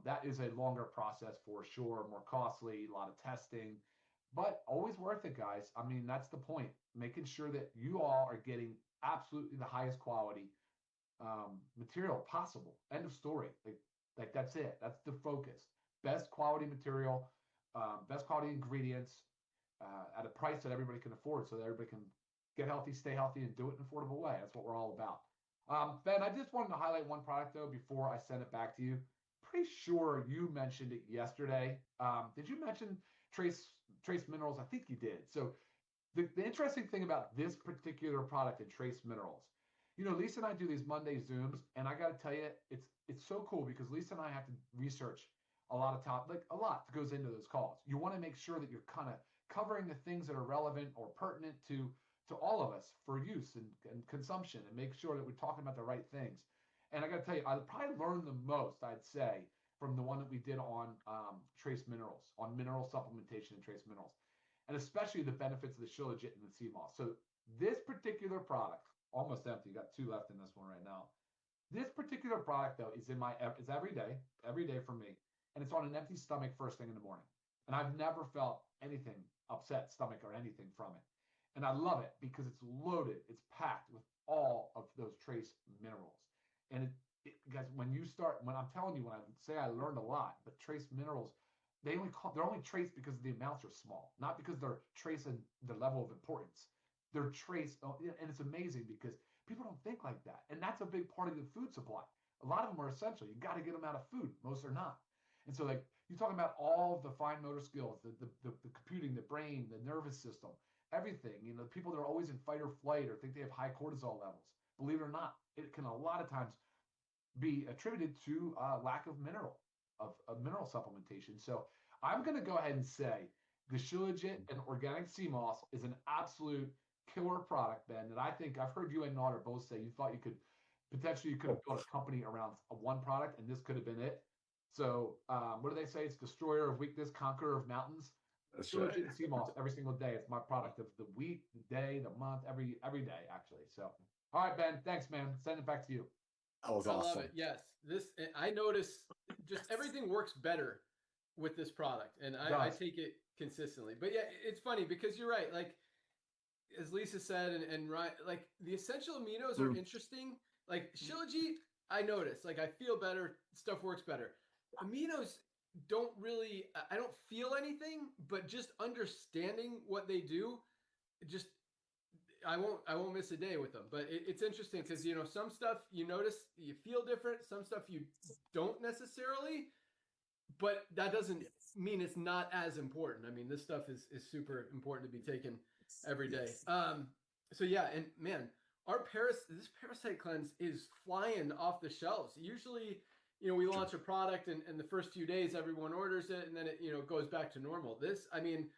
That is a longer process for sure, more costly, a lot of testing, but always worth it, guys. I mean, that's the point, making sure that you all are getting absolutely the highest quality material possible. End of story. Like that's it. That's the focus. Best quality material, best quality ingredients at a price that everybody can afford, so that everybody can get healthy, stay healthy, and do it in an affordable way. That's what we're all about. Ben, I just wanted to highlight one product though before I send it back to you. Pretty sure you mentioned it yesterday. Did you mention Trace Minerals? I think you did. So the interesting thing about this particular product in Trace Minerals, Lisa and I do these Monday Zooms, and I got to tell you, it's so cool because Lisa and I have to research a lot that goes into those calls. You want to make sure that you're kind of covering the things that are relevant or pertinent to all of us for use and consumption, and make sure that we're talking about the right things. And I got to tell you, I probably learned the most, I'd say, from the one that we did on Trace Minerals, on mineral supplementation and Trace Minerals, and especially the benefits of the Shilajit and the sea moss. So this particular product, almost empty, got 2 left in this one right now. This particular product, though, is it's every day for me, and it's on an empty stomach first thing in the morning. And I've never felt anything upset stomach or anything from it. And I love it because it's loaded, it's packed with all of those trace minerals. And guys, when I'm telling you, when I say I learned a lot, but trace minerals, they're only trace because the amounts are small, not because they're trace in the level of importance. They're trace, and it's amazing because people don't think like that. And that's a big part of the food supply. A lot of them are essential. You got to get them out of food. Most are not. And so, like, you're talking about all of the fine motor skills, the computing, the brain, the nervous system, everything. People that are always in fight or flight or think they have high cortisol levels. Believe it or not, it can a lot of times be attributed to lack of mineral supplementation. So I'm going to go ahead and say the Shilajit and organic sea moss is an absolute killer product, Ben, that I think I've heard you and Nader both say you thought you could have built a company around one product, and this could have been it. So what do they say? It's destroyer of weakness, conqueror of mountains. That's Shilajit right. and sea moss every single day. It's my product of the week, the day, the month, every day actually. So all right, Ben, thanks, man. Send it back to you. That was I awesome. love it. Yes. I notice just everything works better with this product, and I take it consistently. But yeah, it's funny because you're right. Like, as Lisa said, and Ryan, like the essential aminos are interesting. Like Shilajit, I notice, like I feel better, stuff works better. Aminos don't really, I don't feel anything, but just understanding what they do, I won't miss a day with them. But it's interesting because some stuff you notice you feel different, some stuff you don't necessarily, but that doesn't mean it's not as important. I mean, this stuff is super important to be taken every day. So yeah, and man, this parasite cleanse is flying off the shelves. Usually, we launch a product and the first few days everyone orders it and then it goes back to normal. This, I mean,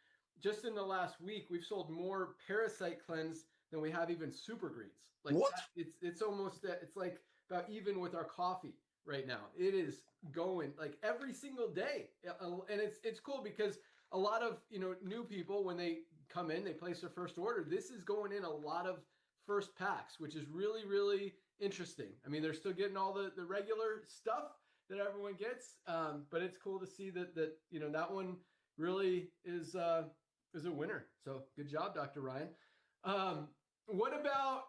just in the last week, we've sold more parasite cleanse than we have even super greens. Like What? It's almost it's like about even with our coffee right now. It is going like every single day, and it's cool because a lot of new people, when they come in, they place their first order. This is going in a lot of first packs, which is really, really interesting. I mean, they're still getting all the regular stuff that everyone gets, but it's cool to see that that one really is a winner. So good job, Dr. Ryan. What about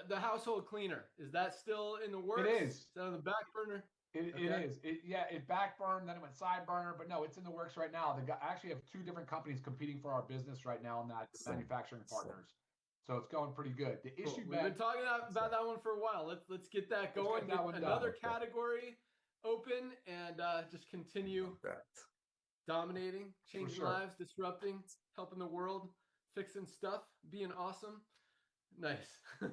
the household cleaner? Is that still in the works? It is. Is that on the back burner? It is. It backburned, then it went side burner, but no, it's in the works right now. I actually have two different companies competing for our business right now in that manufacturing partners. So it's going pretty good. The issue, We've been talking about that one for a while. Let's get that going. Get another category open and just continue dominating, changing lives, disrupting, helping the world, fixing stuff, being awesome. Nice. All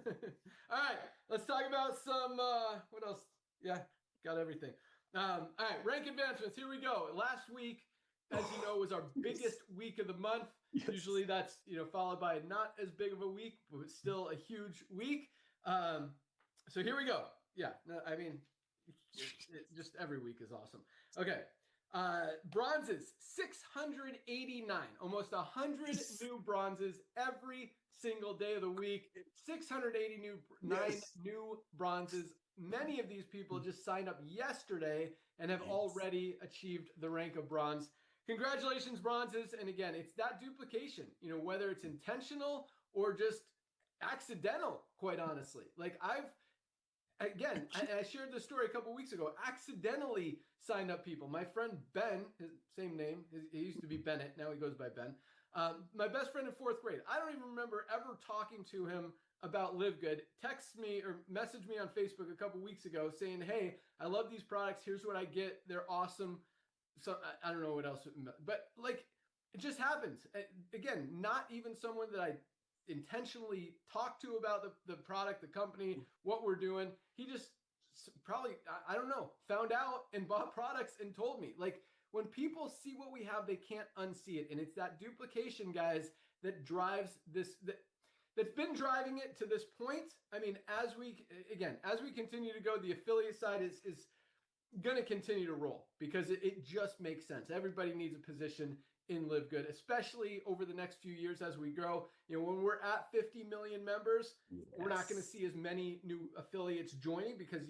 right, let's talk about some. What else? Yeah, got everything. All right, rank advancements. Here we go. Last week, as you know, was our biggest week of the month. Yes. Usually that's followed by not as big of a week, but still a huge week. So here we go. Yeah, I mean, just every week is awesome. Okay, bronzes 689, almost 100 new bronzes every single day of the week. 680 new bronzes. Many of these people just signed up yesterday and have already achieved the rank of bronze. Congratulations, bronzes. And again, it's that duplication, whether it's intentional or just accidental, quite honestly. Like I shared this story a couple weeks ago, accidentally signed up people. My friend Ben, his same name, he used to be Bennett, now he goes by Ben. My best friend in 4th grade. I don't even remember ever talking to him about Live Good. Text me or message me on Facebook a couple weeks ago saying, hey, I love these products. Here's what I get. They're awesome. So I don't know what else, but like it just happens. Again, not even someone that I intentionally talked to about the product, the company, what we're doing. He just probably, I don't know, found out and bought products and told me. Like when people see what we have, they can't unsee it. And it's that duplication, guys, that drives this, that's been driving it to this point. I mean, as we continue to go, the affiliate side is going to continue to roll because it just makes sense. Everybody needs a position in Live Good, especially over the next few years as we grow. When we're at 50 million members, we're not going to see as many new affiliates joining because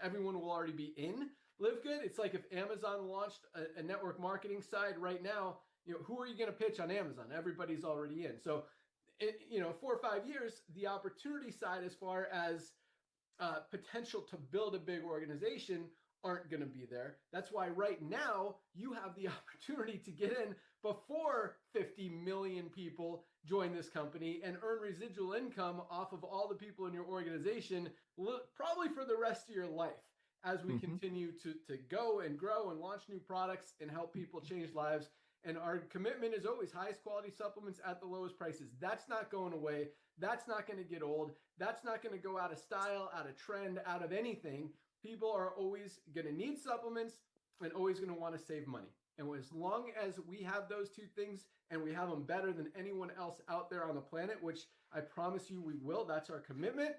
everyone will already be in Live Good. It's like if Amazon launched a network marketing side right now, who are you going to pitch on Amazon? Everybody's already in. So, 4 or 5 years, the opportunity side as far as potential to build a big organization aren't going to be there. That's why right now you have the opportunity to get in before 50 million people join this company and earn residual income off of all the people in your organization, probably for the rest of your life as we continue to go and grow and launch new products and help people change lives. And our commitment is always highest quality supplements at the lowest prices. That's not going away. That's not going to get old. That's not going to go out of style, out of trend, out of anything. People are always going to need supplements and always going to want to save money. And as long as we have those two things and we have them better than anyone else out there on the planet, which I promise you we will, that's our commitment,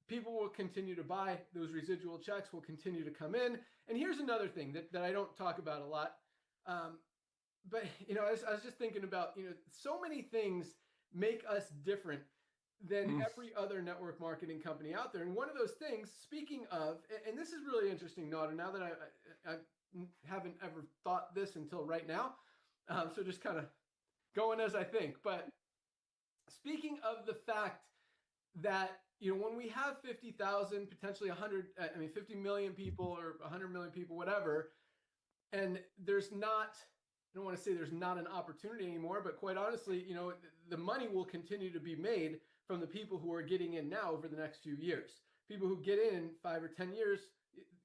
people will continue to buy. Those residual checks will continue to come in. And here's another thing that I don't talk about a lot. But, I was just thinking about, so many things make us different than every other network marketing company out there. And one of those things, speaking of, and this is really interesting, Nada, now that I haven't ever thought this until right now. So just kind of going as I think. But speaking of the fact that, when we have 50,000, potentially 50 million people or 100 million people, whatever, and there's not don't want to say there's not an opportunity anymore, but quite honestly, the money will continue to be made from the people who are getting in now over the next few years. People who get in 5 or 10 years,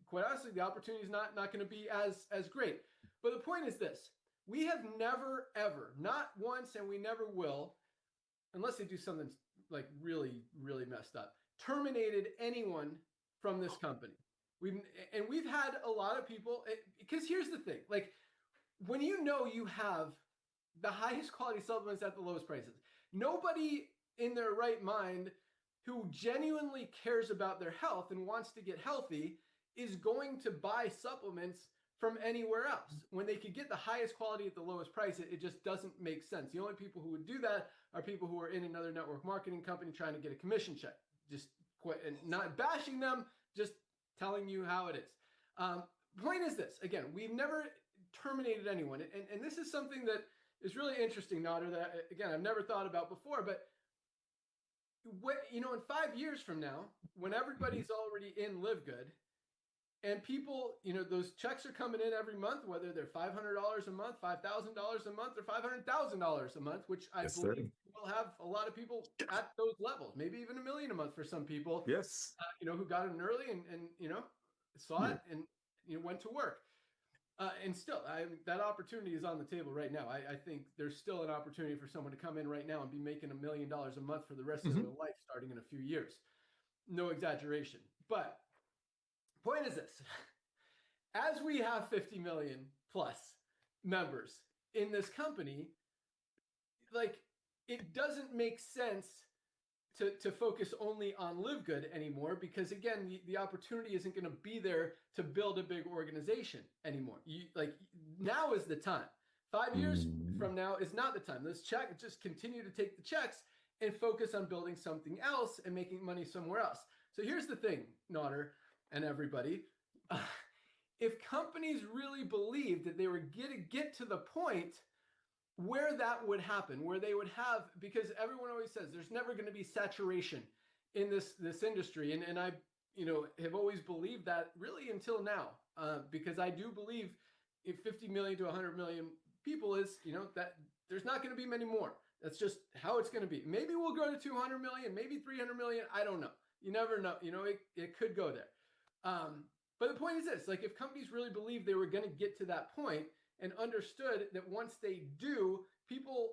quite honestly, the opportunity is not going to be as great. But the point is this: we have never, ever, not once, and we never will, unless they do something like really, really messed up, terminated anyone from this company. We've had a lot of people, because here's the thing, like, when you have the highest quality supplements at the lowest prices, nobody in their right mind who genuinely cares about their health and wants to get healthy is going to buy supplements from anywhere else when they could get the highest quality at the lowest price. It just doesn't make sense. The only people who would do that are people who are in another network marketing company trying to get a commission check. Just and not bashing them, just telling you how it is. Point is this: again, we've never terminated anyone, and this is something that is really interesting, Nader, that again I've never thought about before. But in 5 years from now, when everybody's already in Live Good, and people, those checks are coming in every month, whether they're $500 a month, $5,000 a month, or $500,000 a month, which I believe will have a lot of people at those levels, maybe even $1 million a month for some people. Yes. Who got in early and saw it and went to work. And still, that opportunity is on the table right now. I think there's still an opportunity for someone to come in right now and be making $1 million a month for the rest of their life, starting in a few years. No exaggeration. But point is this: as we have 50 million plus members in this company, like, it doesn't make sense to focus only on Live Good anymore, because again, the opportunity isn't going to be there to build a big organization anymore. Now is the time. 5 years from now is not the time. Just continue to take the checks and focus on building something else and making money somewhere else. So here's the thing, Nader and everybody. If companies really believed that they were going to get to the point where that would happen, where they would have, because everyone always says there's never going to be saturation in this industry. And I, have always believed that really until now, because I do believe if 50 million to 100 million people is, that there's not going to be many more. That's just how it's going to be. Maybe we'll go to 200 million, maybe 300 million. I don't know. You never know. It could go there. But the point is this: like, if companies really believed they were going to get to that point and understood that once they do, people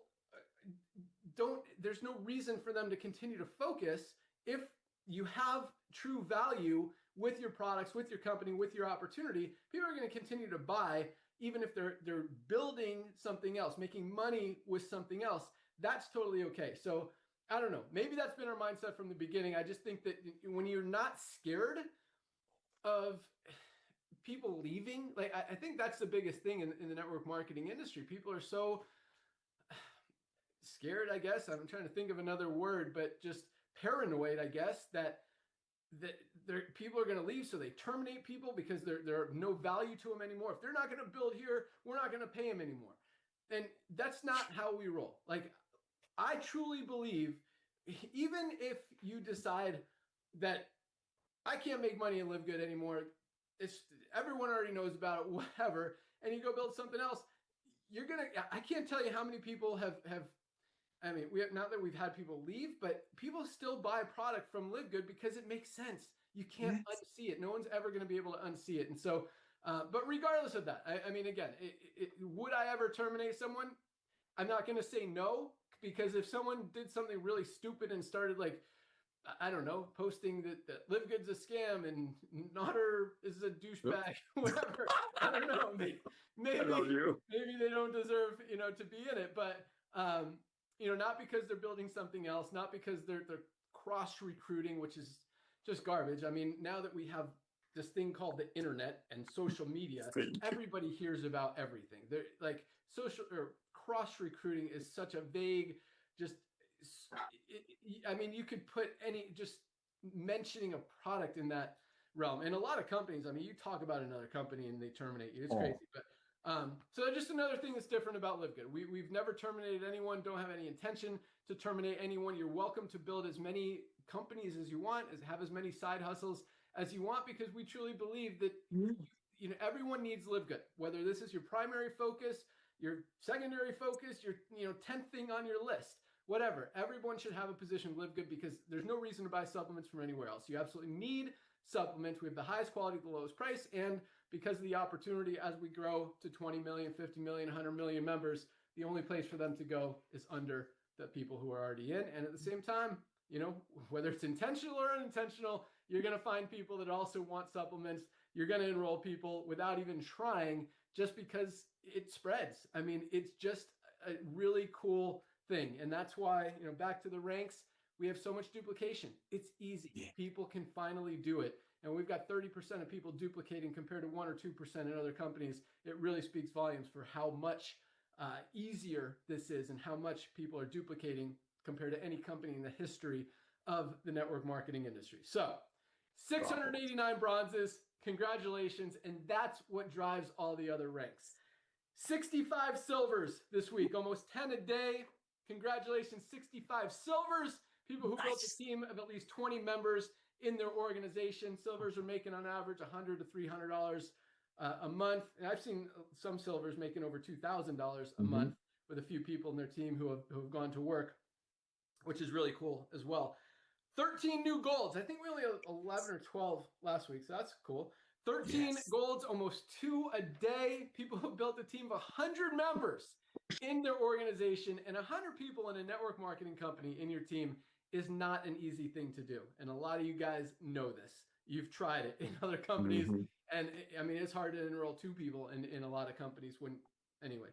there's no reason for them to continue to focus. If you have true value with your products, with your company, with your opportunity, people are going to continue to buy, even if they're building something else, making money with something else. That's totally okay. So I don't know, maybe that's been our mindset from the beginning. I just think that when you're not scared of people leaving, like, I think that's the biggest thing in the network marketing industry. People are so scared, I guess. I'm trying to think of another word, but just paranoid, I guess, that people are going to leave, so they terminate people because they're no value to them anymore. If they're not going to build here, we're not going to pay them anymore. And that's not how we roll. Like, I truly believe, even if you decide that I can't make money and Live Good anymore, everyone already knows about it, whatever, and you go build something else, I can't tell you how many people have I mean, not that we've had people leave, but people still buy product from Live Good because it makes sense. You can't unsee it. No one's ever going to be able to unsee it. And so, but regardless of that, I mean, again, would I ever terminate someone? I'm not going to say no, because if someone did something really stupid and started, like, I don't know, posting that Live Good's a scam and Nader is a douchebag, whatever. I don't know. Maybe I love you. Maybe they don't deserve, to be in it. But not because they're building something else, not because they're cross recruiting, which is just garbage. I mean, now that we have this thing called the internet and social media, everybody hears about everything. They're like, social or cross recruiting is such a vague, I mean, you could put just mentioning a product in that realm. And a lot of companies, I mean, you talk about another company and they terminate you. It's crazy. But so just another thing that's different about Live Good. We've never terminated anyone, don't have any intention to terminate anyone. You're welcome to build as many companies as you want, have as many side hustles as you want, because we truly believe that everyone needs Live Good. Whether this is your primary focus, your secondary focus, your 10th thing on your list, whatever. Everyone should have a position of Live Good because there's no reason to buy supplements from anywhere else. You absolutely need supplements. We have the highest quality at the lowest price, and because of the opportunity as we grow to 20 million, 50 million, 100 million members, the only place for them to go is under the people who are already in. And at the same time, whether it's intentional or unintentional, you're going to find people that also want supplements. You're going to enroll people without even trying, just because it spreads. I mean, it's just a really cool thing. And that's why, back to the ranks, we have so much duplication. It's easy. Yeah. People can finally do it. And we've got 30% of people duplicating compared to 1 or 2% in other companies. It really speaks volumes for how much easier this is and how much people are duplicating compared to any company in the history of the network marketing industry. So 689 bronzes, congratulations. And that's what drives all the other ranks. 65 silvers this week, almost 10 a day. Congratulations, 65 silvers. People who built a team of at least 20 members in their organization. Silvers are making on average $100 to $300 a month. And I've seen some silvers making over $2,000 a month with a few people in their team who have gone to work, which is really cool as well. 13 new golds. I think we only had 11 or 12 last week, so that's cool. 13 golds, almost 2 a day. People who built a team of 100 members in their organization, and 100 people in a network marketing company in your team is not an easy thing to do. And a lot of you guys know this. You've tried it in other companies. And I mean, it's hard to enroll 2 people in a lot of companies anyway,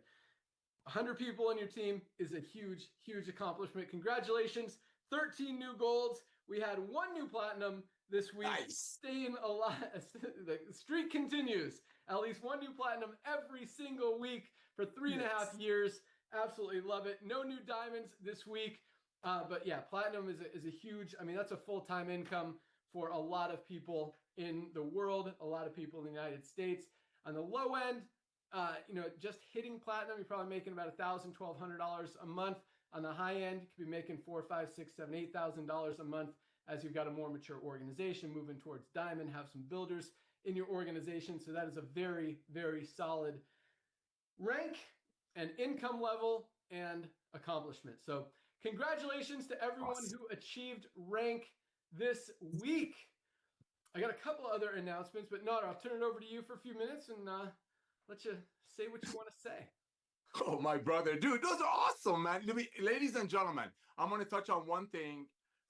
100 people in your team is a huge, huge accomplishment. Congratulations. 13 new golds. We had 1 new platinum this week. Nice. Staying alive. The streak continues. At least 1 new platinum every single week for 3.5 years. Absolutely love it. No new diamonds this week. But yeah, platinum is a huge, I mean, that's a full-time income for a lot of people in the world, a lot of people in the United States. On the low end, just hitting platinum, you're probably making about $1,000, $1,200 a month. On the high end, you could be making $4,000, $5,000, $6,000, $7,000, $8,000 a month as you've got a more mature organization, moving towards diamond, have some builders in your organization. So that is a very, very solid rank and income level and accomplishment. So congratulations to everyone who achieved rank this week. I got a couple other announcements, but Nader, I'll turn it over to you for a few minutes and let you say what you want to say. Oh, my brother. Dude, those are awesome, man. Ladies and gentlemen, I'm going to touch on one thing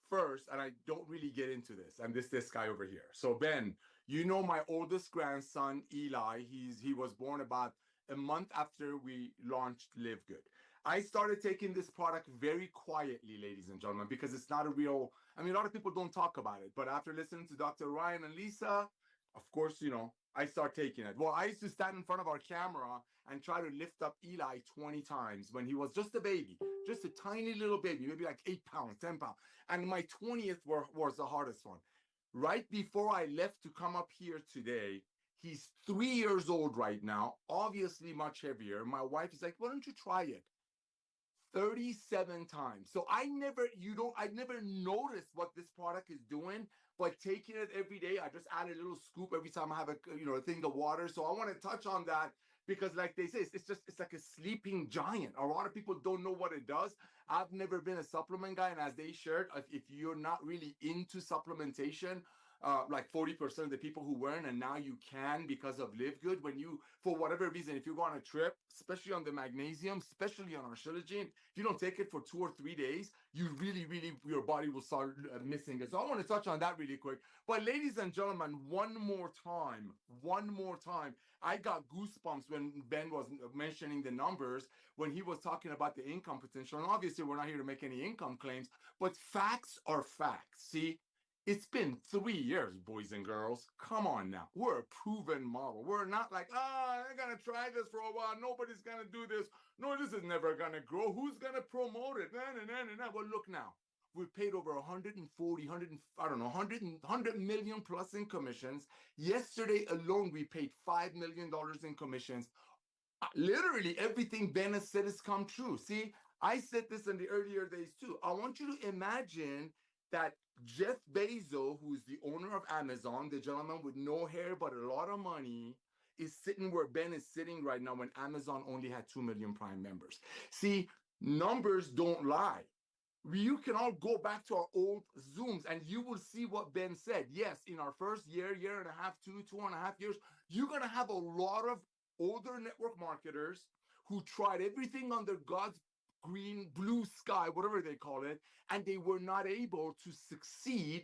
first, and I don't really get into this. And this guy over here. So, Ben, my oldest grandson, Eli, he was born about a month after we launched Live Good. I started taking this product very quietly, ladies and gentlemen, because it's not a lot of people don't talk about it. But after listening to Dr. Ryan and Lisa, of course, I start taking it. Well, I used to stand in front of our camera and try to lift up Eli 20 times when he was just a baby, just a tiny little baby, maybe like 8 pounds, 10 pounds. And my 20th was the hardest one. Right before I left to come up here today, he's 3 years old right now, obviously much heavier. My wife is like, why don't you try it? 37 times. So I never noticed what this product is doing, but taking it every day, I just add a little scoop every time I have a thing of water. So I want to touch on that because, like they say, it's like a sleeping giant. A lot of people don't know what it does. I've never been a supplement guy, and as they shared, if you're not really into supplementation, like 40% of the people who weren't, and now you can because of Live Good. When you, for whatever reason, if you go on a trip, especially on the magnesium, especially on our Shilajit, if you don't take it for 2 or 3 days, you really, your body will start missing it. So I want to touch on that really quick. But ladies and gentlemen, one more time, I got goosebumps when Ben was mentioning the numbers, when he was talking about the income potential. And obviously, we're not here to make any income claims, but facts are facts. See? It's been 3 years, boys and girls. Come on now. We're a proven model. We're not like, I'm going to try this for a while. Nobody's going to do this. No, this is never going to grow. Who's going to promote it? Nah. Well, look now. We paid over 100 million plus in commissions. Yesterday alone, we paid $5 million in commissions. Literally everything Ben has said has come true. See, I said this in the earlier days too. I want you to imagine that Jeff Bezos, who is the owner of Amazon, the gentleman with no hair but a lot of money, is sitting where Ben is sitting right now when Amazon only had 2 million Prime members. See, numbers don't lie. You can all go back to our old Zooms and you will see what Ben said. Yes, in our first year, year and a half, 2.5 years, you're going to have a lot of older network marketers who tried everything under God's green, blue sky, whatever they call it, and they were not able to succeed.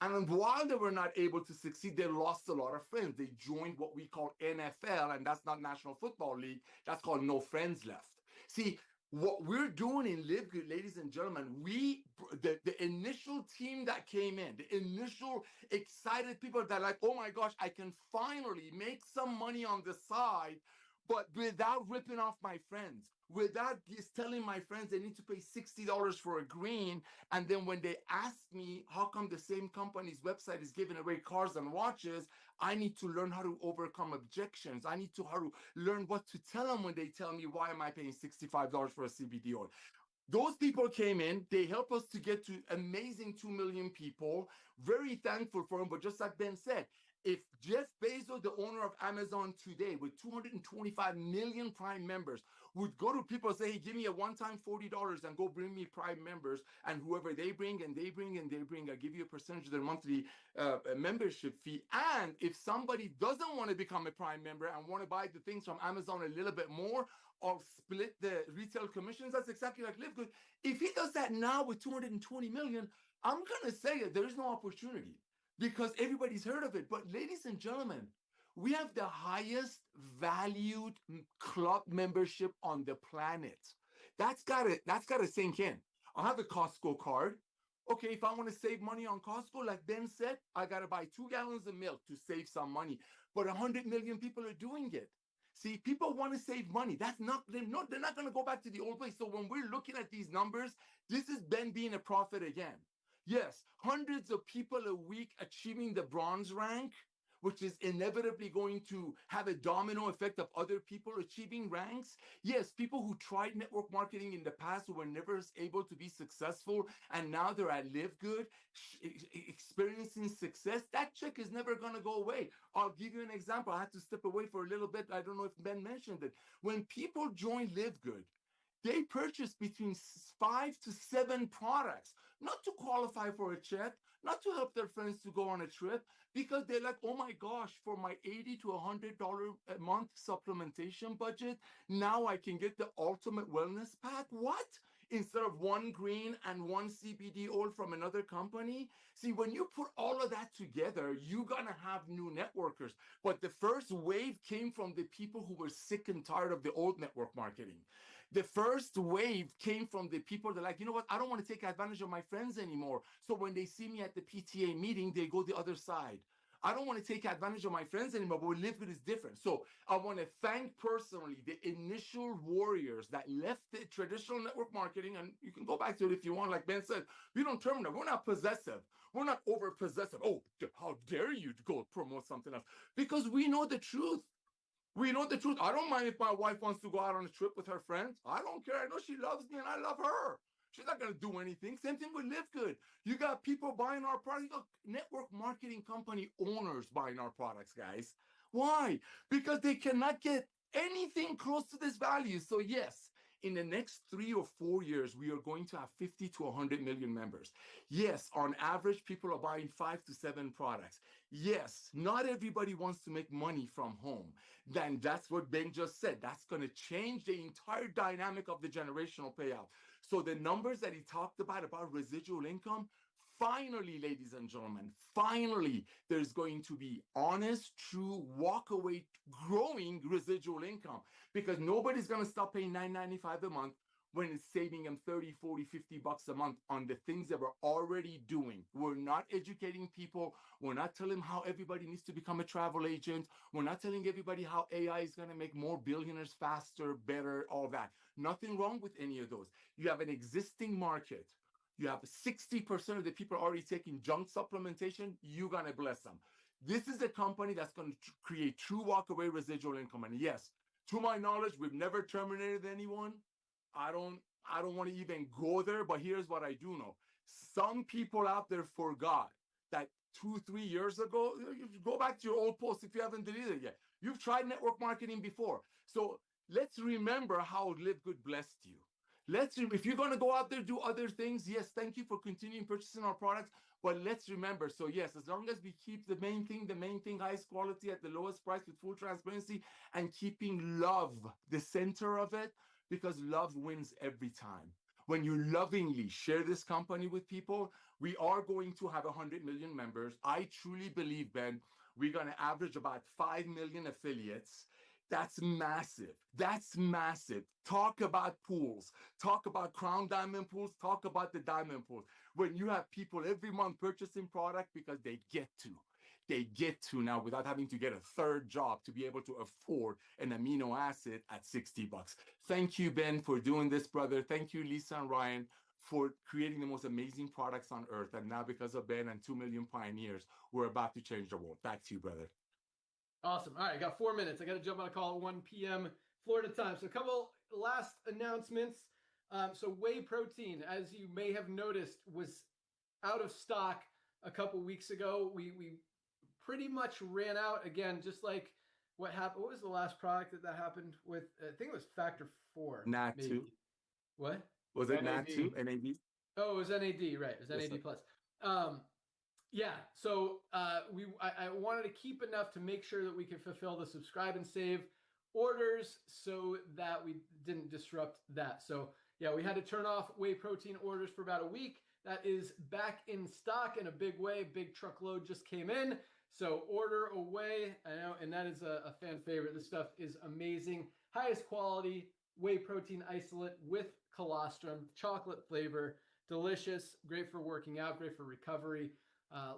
And while they were not able to succeed, they lost a lot of friends. They joined what we call NFL, and that's not National Football League. That's called no friends left. See, what we're doing in Live Good, ladies and gentlemen, the initial team that came in, the initial excited people that like, oh my gosh, I can finally make some money on the side, but without ripping off my friends, without just telling my friends they need to pay $60 for a green. And then when they ask me, how come the same company's website is giving away cars and watches? I need to learn how to overcome objections. I need to how to learn what to tell them when they tell me, why am I paying $65 for a CBD oil? Those people came in, they helped us to get to amazing 2 million people. Very thankful for them. But just like Ben said, if Jeff Bezos, the owner of Amazon today, with 225 million Prime members, would go to people and say, hey, give me a one-time $40 and go bring me Prime members, and whoever they bring and they bring and they bring, I'll give you a percentage of their monthly membership fee. And if somebody doesn't want to become a Prime member and want to buy the things from Amazon a little bit more, or split the retail commissions, that's exactly like Live Good. If he does that now with 220 million, I'm going to say it, there's no opportunity because everybody's heard of it. But ladies and gentlemen, we have the highest valued club membership on the planet. That's gotta sink in. I have a Costco card. Okay, if I want to save money on Costco, like Ben said, I gotta buy 2 gallons of milk to save some money. But 100 million people are doing it. See, people want to save money. They're not going to go back to the old way. So when we're looking at these numbers, this is Ben being a prophet again. Yes, hundreds of people a week achieving the bronze rank, which is inevitably going to have a domino effect of other people achieving ranks. Yes, people who tried network marketing in the past who were never able to be successful, and now they're at Live Good, experiencing success. That check is never going to go away. I'll give you an example. I had to step away for a little bit. I don't know if Ben mentioned it. When people join Live Good, they purchase between 5 to 7 products, not to qualify for a check, not to help their friends to go on a trip, because they're like, oh my gosh, for my $80 to $100 a month supplementation budget, now I can get the ultimate wellness pack. What? Instead of 1 green and 1 CBD oil from another company? See, when you put all of that together, you're going to have new networkers. But the first wave came from the people who were sick and tired of the old network marketing. The first wave came from the people that are like, you know what, I don't want to take advantage of my friends anymore. So when they see me at the PTA meeting, they go the other side. I don't want to take advantage of my friends anymore, but Live Good is different. So I want to thank personally the initial warriors that left the traditional network marketing, and you can go back to it if you want. Like Ben said, we don't terminate. We're not possessive. We're not over possessive. Oh, how dare you go promote something else? Because we know the truth. We know the truth. I don't mind if my wife wants to go out on a trip with her friends. I don't care. I know she loves me and I love her. She's not going to do anything. Same thing with Live Good. You got people buying our products. You got network marketing company owners buying our products, guys. Why? Because they cannot get anything close to this value. So yes, in the next 3 or 4 years, we are going to have 50 to 100 million members. Yes, on average, people are buying 5 to 7 products. Yes, not everybody wants to make money from home. Then that's what Ben just said. That's going to change the entire dynamic of the generational payout. So the numbers that he talked about residual income, finally, ladies and gentlemen, finally, there's going to be honest, true, walk-away, growing residual income, because nobody's going to stop paying $9.95 a month when it's saving them 30, 40, 50 bucks a month on the things that we're already doing. We're not educating people. We're not telling them how everybody needs to become a travel agent. We're not telling everybody how AI is going to make more billionaires faster, better, all that. Nothing wrong with any of those. You have an existing market. You have 60% of the people already taking junk supplementation. You're going to bless them. This is a company that's going to create true walk-away residual income. And yes, to my knowledge, we've never terminated anyone. I don't want to even go there, but here's what I do know. Some people out there forgot that 2-3 years ago, go back to your old post if you haven't deleted it yet. You've tried network marketing before. So let's remember how Live Good blessed you. If you're going to go out there, do other things, yes, thank you for continuing purchasing our products. But let's remember, so yes, as long as we keep the main thing, highest quality at the lowest price with full transparency and keeping love the center of it, because love wins every time. When you lovingly share this company with people, we are going to have 100 million members. I truly believe, Ben, we're going to average about 5 million affiliates. That's massive. That's massive. Talk about pools. Talk about Crown Diamond pools. Talk about the diamond pools. When you have people every month purchasing product because they get to. They get to now without having to get a third job to be able to afford an amino acid at $60. Thank you, Ben, for doing this, brother. Thank you, Lisa and Ryan, for creating the most amazing products on earth. And now because of Ben and 2 million pioneers, we're about to change the world. Back to you, brother. Awesome. All right, I got 4 minutes. I got to jump on a call at 1 p.m. Florida time. So a couple last announcements. So whey protein, as you may have noticed, was out of stock a couple weeks ago. We pretty much ran out again, just like what happened. What was the last product that happened with? I think it was Factor 4. NAD2. What? Was it NAD. NAD2? NAD? Oh, it was NAD, right? It was Yes, NAD plus. Yeah. So I wanted to keep enough to make sure that we could fulfill the subscribe and save orders so that we didn't disrupt that. So yeah, we had to turn off whey protein orders for about a week. That is back in stock in a big way. Big truckload just came in. So order away. I know, and that is a fan favorite. This stuff is amazing. Highest quality whey protein isolate with colostrum, chocolate flavor, delicious, great for working out, great for recovery.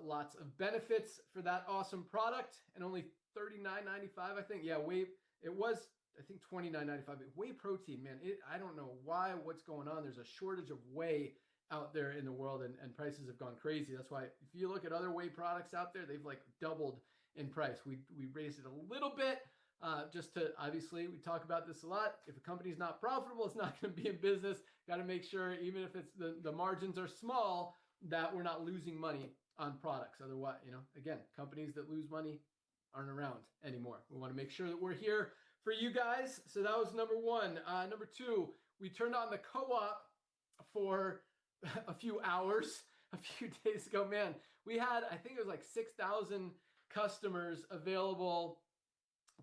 Lots of benefits for that awesome product, and only $39.95, I think. Yeah, whey. It was, I think, $29.95. But whey protein, man, I don't know what's going on. There's a shortage of whey out there in the world, and prices have gone crazy. That's why if you look at other whey products out there, they've like doubled in price. We raised it a little bit, just to, obviously, we talk about this a lot. If a company's not profitable, it's not going to be in business. Got to make sure, even if it's the margins are small, that we're not losing money on products. Otherwise, again, companies that lose money aren't around anymore. We want to make sure that we're here for you guys. So that was number one. Number two, we turned on the co-op for a few hours a few days ago. Man, we had, I think it was like 6,000 customers available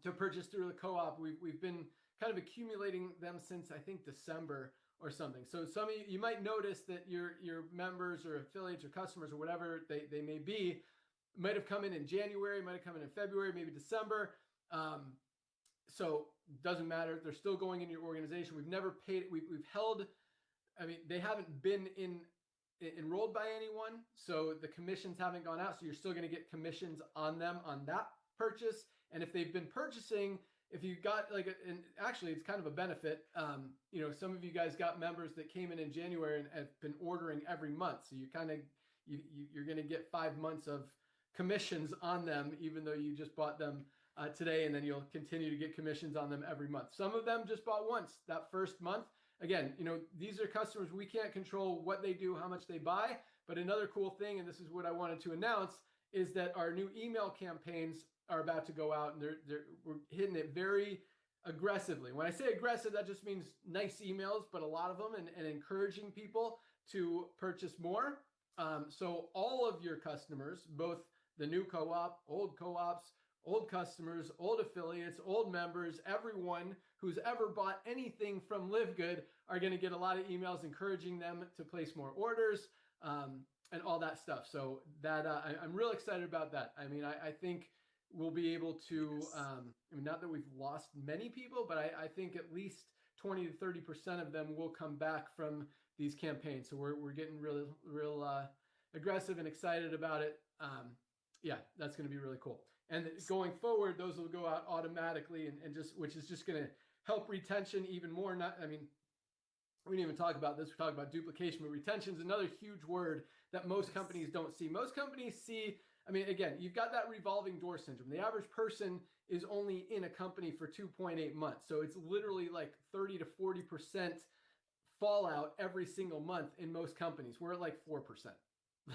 to purchase through the co-op. We've been kind of accumulating them since, I think, December or something. So some of you might notice that your members or affiliates or customers or whatever they may be might have come in January, might have come in February, maybe December. So doesn't matter. They're still going in your organization. We've never paid. We've held. I mean, they haven't been enrolled by anyone, so the commissions haven't gone out. So you're still going to get commissions on them on that purchase. And if they've been purchasing, if you got and actually it's kind of a benefit. Some of you guys got members that came in January and have been ordering every month. So you kind of you're going to get 5 months of commissions on them, even though you just bought them today, and then you'll continue to get commissions on them every month. Some of them just bought once that first month. Again, these are customers. We can't control what they do, how much they buy. But another cool thing, and this is what I wanted to announce, is that our new email campaigns are about to go out, and we're hitting it very aggressively. When I say aggressive, that just means nice emails, but a lot of them, and encouraging people to purchase more. So all of your customers, both the new co-op, old co-ops, old customers, old affiliates, old members, everyone who's ever bought anything from Live Good are going to get a lot of emails encouraging them to place more orders, and all that stuff. So that I'm real excited about that. I mean, I think we'll be able to, not that we've lost many people, but I think at least 20 to 30% of them will come back from these campaigns. So we're getting real aggressive and excited about it. Yeah, that's going to be really cool. And going forward, those will go out automatically, and which is just going to help retention even more. We didn't even talk about this. We talk about duplication, but retention is another huge word that most companies don't see. Most companies see, again, you've got that revolving door syndrome. The average person is only in a company for 2.8 months. So it's literally like 30 to 40% fallout every single month in most companies. We're at like 4%.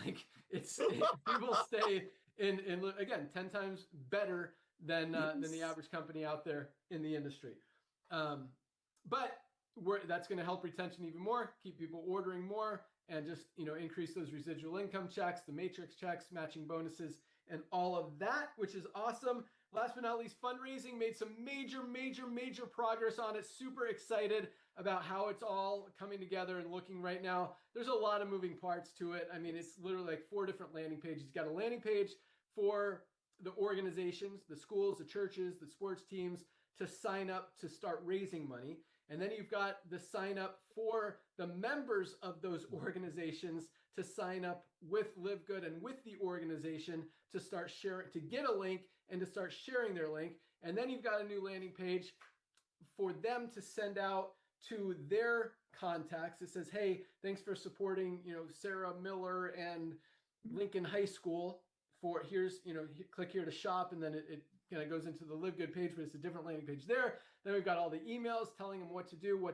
Like people stay in again, 10 times better than the average company out there in the industry. But that's going to help retention even more, keep people ordering more, and just, increase those residual income checks, the matrix checks, matching bonuses, and all of that, which is awesome. Last but not least, fundraising made some major progress on it. Super excited about how it's all coming together and looking right now. There's a lot of moving parts to it. I mean, it's literally like 4 different landing pages. You've got a landing page for the organizations, the schools, the churches, the sports teams to sign up to start raising money. And then you've got the sign up for the members of those organizations to sign up with Live Good and with the organization to start sharing, to get a link and to start sharing their link. And then you've got a new landing page for them to send out to their contacts. It says, hey, thanks for supporting, Sarah Miller and Lincoln High School. For here's, click here to shop, and then it kind of goes into the Live Good page, but it's a different landing page there. Then we've got all the emails telling them what to do,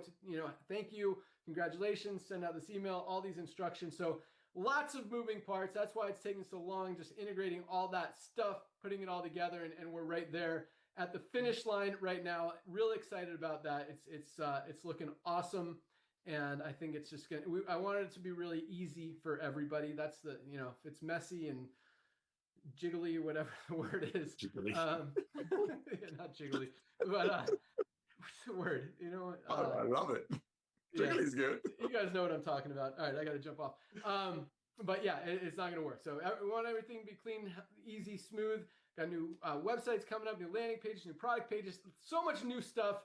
thank you, congratulations, send out this email, all these instructions. So lots of moving parts. That's why it's taking so long, just integrating all that stuff, putting it all together, and we're right there at the finish line right now. Really excited about that. It's looking awesome. And I think it's just I wanted it to be really easy for everybody. That's if it's messy and jiggly, whatever the word is. Jiggly. Not jiggly, but what's the word? I love it. Jiggly's good. You guys know what I'm talking about. All right, I got to jump off. But yeah, it's not going to work. So we want everything to be clean, easy, smooth. Got new websites coming up, new landing pages, new product pages, so much new stuff.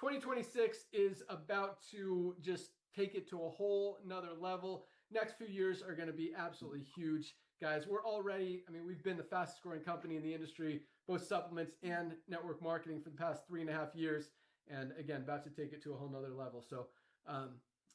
2026 is about to just take it to a whole nother level. Next few years are going to be absolutely huge. Guys, we've been the fastest growing company in the industry, both supplements and network marketing for the past 3.5 years. And again, about to take it to a whole nother level. So,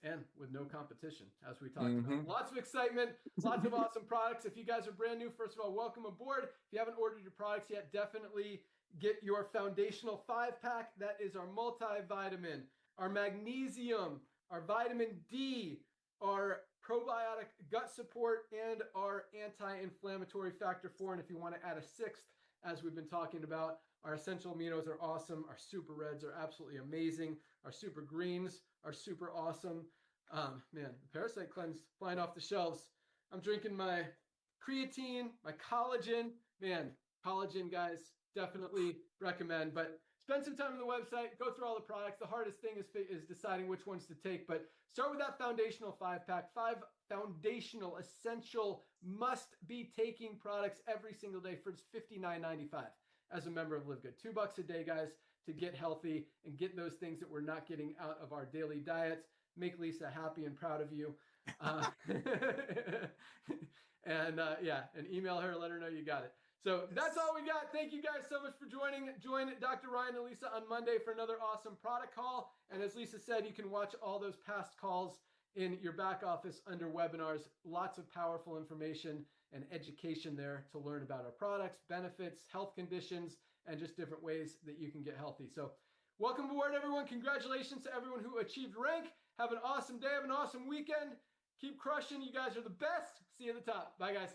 and with no competition, as we talked about. Lots of excitement, lots of awesome products. If you guys are brand new, first of all, welcome aboard. If you haven't ordered your products yet, definitely get your foundational 5-pack. That is our multivitamin, our magnesium, our vitamin D, our probiotic gut support, and our anti-inflammatory factor 4. And if you want to add a 6th, as we've been talking about, our essential aminos are awesome. Our super reds are absolutely amazing. Our super greens are super awesome. Man, the Parasite Cleanse flying off the shelves. I'm drinking my creatine, my collagen. Man, collagen, guys, definitely recommend. But spend some time on the website, go through all the products. The hardest thing is deciding which ones to take. But start with that foundational 5-pack. 5 foundational, essential, must-be taking products every single day for just $59.95 as a member of Live Good. $2 a day, guys, to get healthy and get those things that we're not getting out of our daily diets. Make Lisa happy and proud of you. And email her, let her know you got it. So that's all we got. Thank you guys so much for joining. Join Dr. Ryan and Lisa on Monday for another awesome product call. And as Lisa said, you can watch all those past calls in your back office under webinars. Lots of powerful information and education there to learn about our products, benefits, health conditions, and just different ways that you can get healthy. So welcome aboard, everyone. Congratulations to everyone who achieved rank. Have an awesome day. Have an awesome weekend. Keep crushing. You guys are the best. See you at the top. Bye, guys.